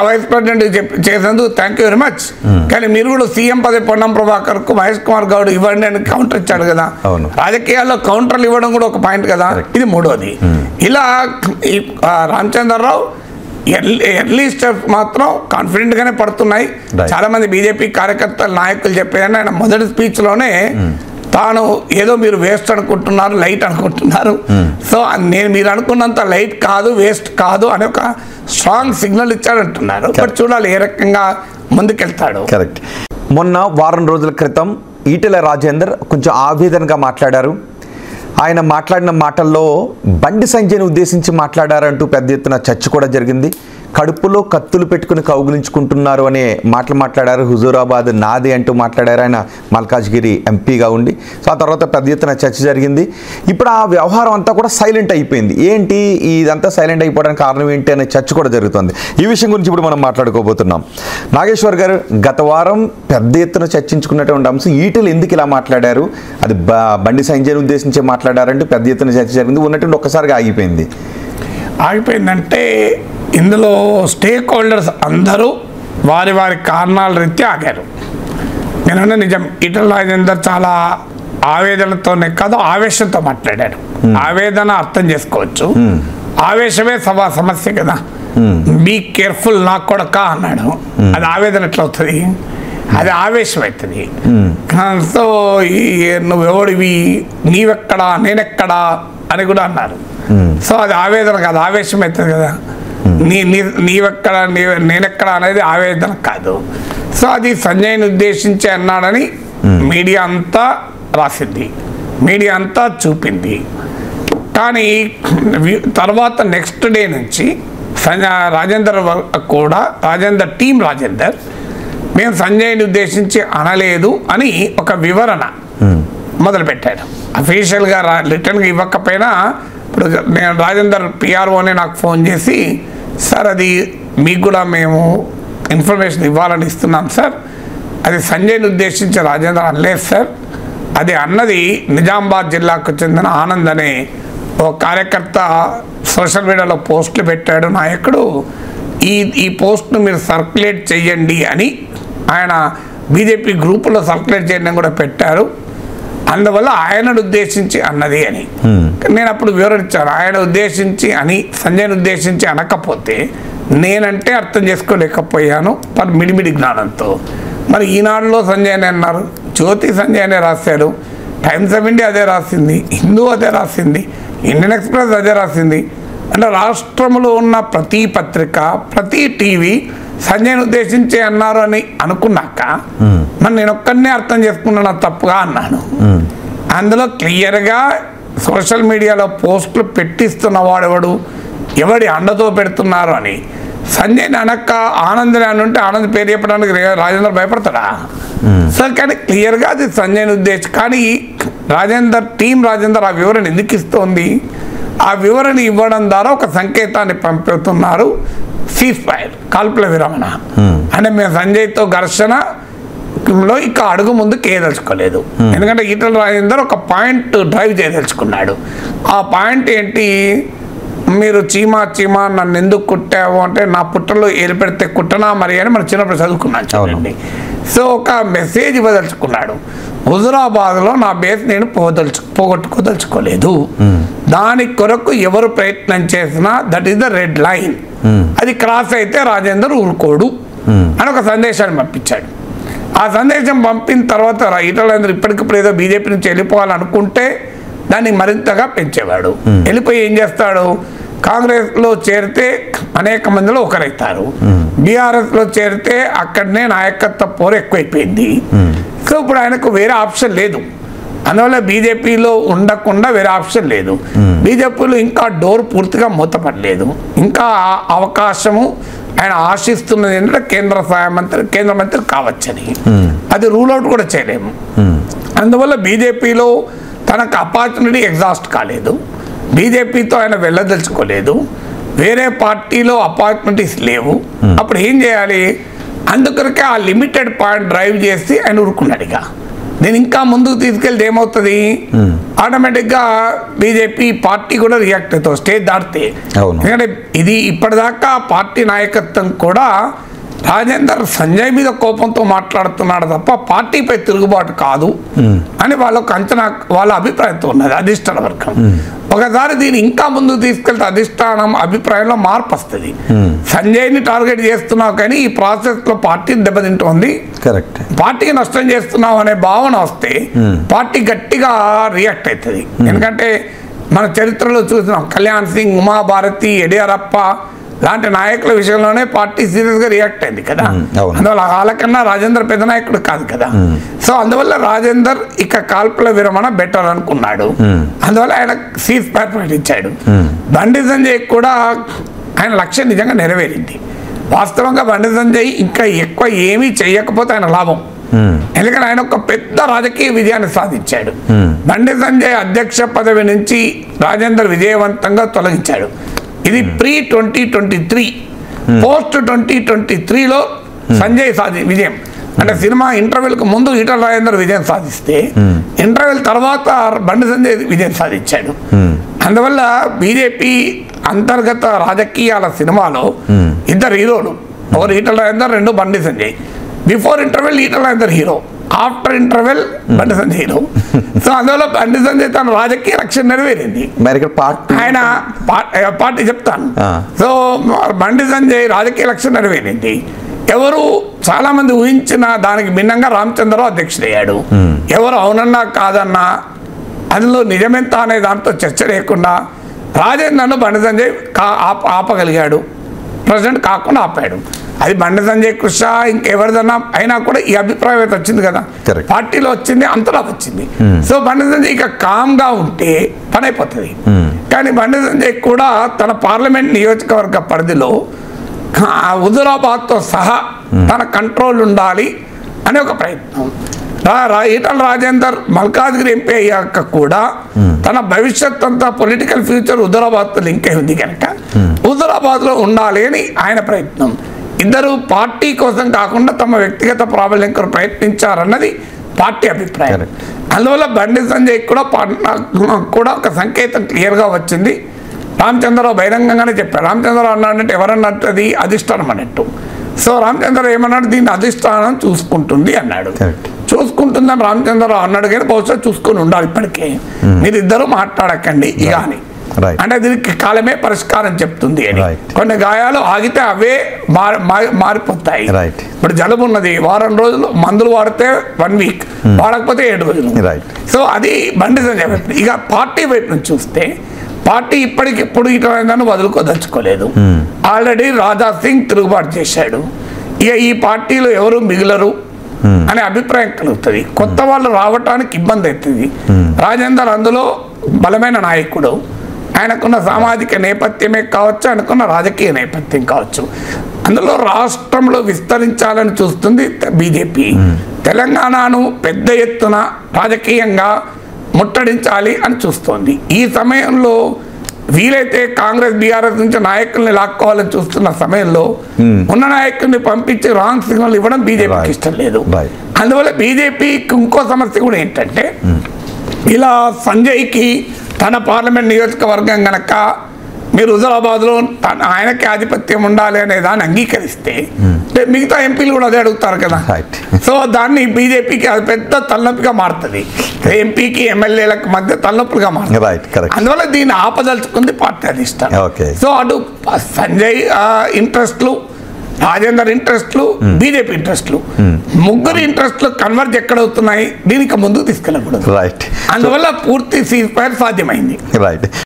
వైస్ ప్రెసిడెంట్ చేసినందుకు థ్యాంక్ యూ వెరీ మచ్, కానీ మీరు కూడా సీఎం పదవి పొన్నం ప్రభాకర్కు మహేష్ కుమార్ గౌడ్ ఇవ్వండి అని కౌంటర్ ఇచ్చాడు కదా. రాజకీయాల్లో కౌంటర్లు ఇవ్వడం కూడా ఒక పాయింట్ కదా. ఇది మూడోది. ఇలా రామచంద్రరావు ఎర్లీ స్టెప్స్ మాత్రం కాన్ఫిడెంట్గానే పడుతున్నాయి. చాలా మంది బీజేపీ కార్యకర్తలు నాయకులు చెప్పేదని ఆయన మొదటి స్పీచ్లోనే తాను ఏదో మీరు వేస్ట్ అనుకుంటున్నారు, లైట్ అనుకుంటున్నారు, సో మీరు అనుకున్నంత లైట్ కాదు, వేస్ట్ కాదు అని ఒక స్ట్రాంగ్ సిగ్నల్ ఇచ్చాడంటున్నారు. బట్ చూడాలి ఏ రకంగా ముందుకెళ్తాడు. కరెక్ట్. మొన్న వారం రోజుల క్రితం ఈటెల రాజేందర్ కొంచెం ఆవేదనగా మాట్లాడారు. ఆయన మాట్లాడిన మాటల్లో బండి సంజయ్ని ఉద్దేశించి మాట్లాడారంటూ పెద్ద ఎత్తున చర్చ కూడా జరిగింది. కడుపులో కత్తులు పెట్టుకుని కౌగులించుకుంటున్నారు అనే మాటలు మాట్లాడారు. హుజూరాబాద్ నాది అంటూ మాట్లాడారు ఆయన మల్కాజ్గిరి ఎంపీగా ఉండి. సో ఆ తర్వాత పెద్ద ఎత్తున చర్చ జరిగింది. ఇప్పుడు ఆ వ్యవహారం అంతా కూడా సైలెంట్ అయిపోయింది. ఏంటి ఇదంతా సైలెంట్ అయిపోవడానికి కారణం ఏంటి అనే చర్చ కూడా జరుగుతుంది. ఈ విషయం గురించి ఇప్పుడు మనం మాట్లాడుకోబోతున్నాం. నాగేశ్వర్ గారు, గత వారం పెద్ద ఎత్తున చర్చించుకున్నటువంటి అంశం ఈటెలు ఎందుకు ఇలా మాట్లాడారు, అది బండి సంజయ్ని ఉద్దేశించి మాట్లాడారంటూ పెద్ద ఎత్తున చర్చ జరిగింది. ఉన్నట్టు ఒక్కసారిగా ఆగిపోయిందంటే ఇందులో స్టేక్ హోల్డర్స్ అందరూ వారి వారి కారణాల రీత్యా ఆగారు. నేనన్నా నిజం. ఈటల రాజేందర్ చాలా ఆవేదనతోనే కాదు ఆవేశంతో మాట్లాడాడు. ఆవేదన అర్థం చేసుకోవచ్చు, ఆవేశమే సమస్య కదా. బీ కేర్ఫుల్ నా కొడక అన్నాడు. అది ఆవేదన ఎట్లా అవుతుంది? అది ఆవేశం అవుతుంది. సో నువ్వెవడివి, నీవెక్కడా నేనెక్కడా అని కూడా అన్నారు. సో అది ఆవేదన కాదు, ఆవేశం అవుతుంది కదా. నీవెక్కడ నేనెక్కడ అనేది ఆవేదన కాదు. సో అది సంజయ్ని ఉద్దేశించి అన్నాడని మీడియా అంతా రాసింది, మీడియా అంతా చూపింది. కానీ తర్వాత నెక్స్ట్ డే నుంచి రాజేందర్ కూడా టీం రాజేందర్ మేము సంజయ్ని ఉద్దేశించి అనలేదు అని ఒక వివరణ మొదలుపెట్టాడు. అఫీషియల్గా రిటర్న్గా ఇవ్వకపోయినా ఇప్పుడు నేను రాజేందర్ పిఆర్ఓనే నాకు ఫోన్ చేసి, సార్ అది మీకు కూడా మేము ఇన్ఫర్మేషన్ ఇవ్వాలని ఇస్తున్నాం సార్, అది సంజయ్ని ఉద్దేశించి రాజేందర్ అనలేదు సార్, అది అన్నది నిజామాబాద్ జిల్లాకు చెందిన ఆనంద్ అనే ఓ కార్యకర్త సోషల్ మీడియాలో పోస్టులు పెట్టాడు నాయకుడు, ఈ పోస్ట్ను మీరు సర్క్యులేట్ చేయండి అని ఆయన బీజేపీ గ్రూపులో సర్క్యులేట్ చేయడం కూడా పెట్టారు, అందువల్ల ఆయనను ఉద్దేశించి అన్నది అని. నేను అప్పుడు వివరించాను, ఆయన ఉద్దేశించి అని సంజయ్ని ఉద్దేశించి అనకపోతే నేనంటే అర్థం చేసుకోలేకపోయాను మిడిమిడి జ్ఞానంతో. మరి ఈనాడులో సంజయ్ అని అన్నారు, జ్యోతి సంజయ్ అనే రాశారు, టైమ్స్ ఆఫ్ ఇండియా అదే రాసింది, హిందూ అదే రాసింది, ఇండియన్ ఎక్స్ప్రెస్ అదే రాసింది. అంటే రాష్ట్రంలో ఉన్న ప్రతి పత్రిక ప్రతి టీవీ సంజయ్ని ఉద్దేశించి అన్నారు అని అనుకున్నాక మరి నేను ఒక్కడనే అర్థం చేసుకున్నాను తప్పుగా అన్నాను. అందులో క్లియర్గా సోషల్ మీడియాలో పోస్టులు పెట్టిస్తున్న వాడెవడు, ఎవడి అండతో పెడుతున్నారు అని సంజయ్ని అనక్క ఆనందని అని ఉంటే ఆనంద్ పేరు చెప్పడానికి రాజేందర్ భయపడతాడా? సో కానీ క్లియర్గా అది సంజయ్ని ఉద్దేశించి. కానీ టీం రాజేందర్ ఆ వివరణ ఎందుకు ఇస్తోంది? ఆ వివరణ ఇవ్వడం ద్వారా ఒక సంకేతాన్ని పంపుతున్నారు, సీజ్ ఫైర్, కాల్పుల విరమణ. అంటే మేము సంజయ్తో ఘర్షణలో ఇక అడుగు ముందుకు వేయదలుచుకోలేదు. ఎందుకంటే ఈటల రాజేందర్ ఒక పాయింట్ డ్రైవ్ చేయదలుచుకున్నాడు. ఆ పాయింట్ ఏంటి, మీరు చీమా నన్ను ఎందుకు కుట్టావు అంటే నా పుట్టలో ఏలు పెడితే కుట్టనా మరి అని మనం చిన్నప్పుడు చదువుకున్నాను చూడండి. సో ఒక మెసేజ్ ఇవ్వదలుచుకున్నాడు, హుజురాబాద్లో నా బేస్ నేను పోగొట్టుకోదలుచుకోలేదు, దాని కొరకు ఎవరు ప్రయత్నం చేసినా that is the red line, అది క్రాస్ అయితే రాజేందర్ ఊరుకోడు అని ఒక సందేశాన్ని పంపించాడు. ఆ సందేశం పంపిన తర్వాత ఈటల రాజేందర్ ఇప్పటికిప్పుడు ఏదో బీజేపీ నుంచి వెళ్ళిపోవాలనుకుంటే దాన్ని మరింతగా పెంచేవాడు. వెళ్ళిపోయి ఏం చేస్తాడు, కాంగ్రెస్లో చేరితే అనేక మందిలో ఒకరైతారు, బీఆర్ఎస్లో చేరితే అక్కడనే నాయకత్వ పోరు ఎక్కువైపోయింది. సో ఇప్పుడు ఆయనకు వేరే ఆప్షన్ లేదు, అందువల్ల బీజేపీలో ఉండకుండా వేరే ఆప్షన్ లేదు. బీజేపీలో ఇంకా డోర్ పూర్తిగా మూతపడలేదు, ఇంకా అవకాశము ఆయన ఆశిస్తున్నది ఏంటంటే కేంద్ర మంత్రి కావచ్చని, అది రూల్ అవుట్ కూడా చేయలేము. అందువల్ల బీజేపీలో తనకు ఆపర్చునిటీ ఎగ్జాస్ట్ కాలేదు, బీజేపీతో ఆయన వెళ్ళదలుచుకోలేదు, వేరే పార్టీలో ఆపర్చునిటీస్ లేవు. అప్పుడు ఏం చేయాలి, అందుకొరకే ఆ లిమిటెడ్ పాయింట్ డ్రైవ్ చేసి ఆయన ఊరుకున్నాడు. ఇక నేను ఇంకా ముందుకు తీసుకెళ్తే ఏమవుతుంది, ఆటోమేటిక్గా బీజేపీ పార్టీ కూడా రియాక్ట్ అవుతుంది స్టేజ్ దాటితే. ఎందుకంటే ఇది ఇప్పటిదాకా పార్టీ నాయకత్వం కూడా రాజేందర్ సంజయ్ మీద కోపంతో మాట్లాడుతున్నాడు తప్ప పార్టీపై తిరుగుబాటు కాదు అని వాళ్ళకు అంచనా, వాళ్ళ అభిప్రాయంతో ఉన్నది అధిష్టాన వర్గం. ఒకసారి దీన్ని ఇంకా ముందుకు తీసుకెళ్తే అధిష్టానం అభిప్రాయంలో మార్పు వస్తుంది. సంజయ్ని టార్గెట్ చేస్తున్నావు కానీ ఈ ప్రాసెస్లో పార్టీని దెబ్బతింటోంది, కరెక్ట్, పార్టీకి నష్టం చేస్తున్నావు అనే భావన వస్తే పార్టీ గట్టిగా రియాక్ట్ అవుతుంది. ఎందుకంటే మన చరిత్రలో చూసినాం, కళ్యాణ్ సింగ్, ఉమాభారతి, యడియూరప్ప లాంటి నాయకుల విషయంలోనే పార్టీ సీరియస్గా రియాక్ట్ అయింది కదా. అందువల్ల వాళ్ళకన్నా రాజేందర్ పెద్ద నాయకుడు కాదు కదా. సో అందువల్ల రాజేందర్ ఇక కాల్పుల విరమణ బెటర్ అనుకున్నాడు, అందువల్ల ఆయన సీజ్ ఫైర్ ప్రకటించాడు. బండి సంజయ్ కూడా ఆయన లక్ష్యం నిజంగా నెరవేరింది. వాస్తవంగా బండి సంజయ్ ఇంకా ఎక్కువ ఏమీ చేయకపోతే ఆయన లాభం, ఎందుకంటే ఆయన ఒక పెద్ద రాజకీయ విజయాన్ని సాధించాడు. బండి సంజయ్ అధ్యక్ష పదవి నుంచి రాజేందర్ విజయవంతంగా తొలగించాడు. ఇది ప్రీ 2023, పోస్ట్ 2023లో సంజయ్ విజయం. అంటే సినిమా ఇంటర్వెల్కు ముందు ఈటల రాజేందర్ విజయం సాధిస్తే ఇంటర్వెల్ తర్వాత బండి సంజయ్ విజయం సాధించాడు. అందువల్ల బీజేపీ అంతర్గత రాజకీయాల సినిమాలో ఇద్దరు హీరోలు, ఒకరు ఈటల రాజేందర్, రెండు Bandi Sanjay. Before interval Etela Rajender hero, after interval బండి సంజయ్లో. సో అందువల్ల బండి సంజయ్ తన రాజకీయ లక్ష్యం నెరవేరింది. మరి ఇక్కడ పార్టీ ఆయన పార్టీ చెప్తాను. సో బండి సంజయ్ రాజకీయ లక్ష్యం నెరవేరింది. ఎవరు చాలా మంది ఊహించిన దానికి భిన్నంగా రామచంద్రరావు అధ్యక్షుడయ్యాడు. ఎవరు అవునన్నా కాదన్నా అందులో నిజమెంత అనే దాంతో చర్చ లేకుండా రాజేందర్ను బండి సంజయ్ ఆపగలిగాడు. ప్రెసిడెంట్ కాకుండా ఆపాడు. అది బండి సంజయ్ కృషి ఇంకెవరిదన్నా అయినా కూడా ఈ అభిప్రాయం అయితే వచ్చింది కదా, పార్టీలో వచ్చింది, అంతలా వచ్చింది. సో బండి సంజయ్ ఇక కామ్గా ఉంటే పని అయిపోతుంది. కానీ బండి సంజయ్ కూడా తన పార్లమెంట్ నియోజకవర్గ పరిధిలో హుజూరాబాద్తో సహా తన కంట్రోల్ ఉండాలి అనే ఒక ప్రయత్నం. ఈటల రాజేందర్ మల్కాజ్గిరి ఎంపీ అయ్యాక కూడా తన భవిష్యత్ అంతా పొలిటికల్ ఫ్యూచర్ హుజూరాబాద్తో లింక్ అయి ఉంది కనుక హుజూరాబాద్లో ఉండాలి అని ఆయన ప్రయత్నం. ఇద్దరు పార్టీ కోసం కాకుండా తమ వ్యక్తిగత ప్రాబల్యం కోసం ప్రయత్నించారన్నది పార్టీ అభిప్రాయం. అందువల్ల బండి సంజయ్ కూడా ఒక సంకేతం క్లియర్గా వచ్చింది. రామచంద్రరావు బహిరంగంగానే చెప్పారు. రామచంద్రరావు అన్నాడంటే ఎవరన్నట్టు అది అధిష్టానం అన్నట్టు. సో రామచంద్రరావు ఏమన్నాడు, దీన్ని అధిష్టానం చూసుకుంటుంది అన్నాడు. చూసుకుంటుందని రామచంద్రరావు అన్నాడు, కానీ బహుశా చూసుకొని ఉండాలి ఇప్పటికే. మీరిద్దరూ మాట్లాడకండి ఇక అని. అంటే దీనికి కాలమే పరిష్కారం చెప్తుంది అని. కొన్ని గాయాలు ఆగితే అవే మారిపోతాయి. ఇప్పుడు జలుబు ఉన్నది, వారం రోజులు మందులు వాడితే 1 వీక్, వాడకపోతే 7 రోజులు. సో అది బండి సంజయ్ వైపు. ఇక పార్టీ వైపు నుంచి చూస్తే పార్టీ ఇప్పటికిప్పుడు ఇటువంటి వదులుకోదలుచుకోలేదు. ఆల్రెడీ రాజా సింగ్ తిరుగుబాటు చేశాడు. ఇక ఈ పార్టీలో ఎవరు మిగిలరు అనే అభిప్రాయం కలుగుతుంది. కొత్త వాళ్ళు రావటానికి ఇబ్బంది అవుతుంది. రాజేందర్ అందులో బలమైన నాయకుడు. ఆయనకున్న సామాజిక నేపథ్యమే కావచ్చు, ఆయనకున్న రాజకీయ నేపథ్యం కావచ్చు. అందులో రాష్ట్రంలో విస్తరించాలని చూస్తుంది బీజేపీ. తెలంగాణను పెద్ద ఎత్తున రాజకీయంగా ముట్టడించాలి అని చూస్తోంది. ఈ సమయంలో వీలైతే కాంగ్రెస్ బీఆర్ఎస్ నుంచి నాయకుల్ని లాక్కోవాలని చూస్తున్న సమయంలో ఉన్న నాయకుల్ని పంపించి రాంగ్ సిగ్నల్ ఇవ్వడం బీజేపీకి ఇష్టం లేదు. అందువల్ల బీజేపీకి ఇంకో సమస్య కూడా ఏంటంటే, ఇలా సంజయ్కి తన పార్లమెంట్ నియోజకవర్గం కనుక మీరు హుజూరాబాద్లో ఆయనకి ఆధిపత్యం ఉండాలి అనే దాన్ని అంగీకరిస్తే మిగతా ఎంపీలు కూడా అదే అడుగుతారు కదా. సో దాన్ని బీజేపీకి అది పెద్ద తలనొప్పిగా మారుతుంది. ఎంపీకి ఎమ్మెల్యేలకు మధ్య తలనొప్పులుగా మారుతుంది. అందువల్ల దీన్ని ఆపదలుచుకుంది పార్టీ అధిష్టానం. సో అటు సంజయ్ ఇంట్రెస్ట్లు, రాజేందర్ ఇంట్రెస్ట్లు, బీజేపీ ఇంట్రెస్ట్లు, ముగ్గురు ఇంట్రెస్ట్లు కన్వర్జ్ ఎక్కడవుతున్నాయి, దీనికి ముందుకు తీసుకెళ్ళకూడదు. అందువల్ల పూర్తి సీజ్ ఫైర్ సాధ్యమైంది.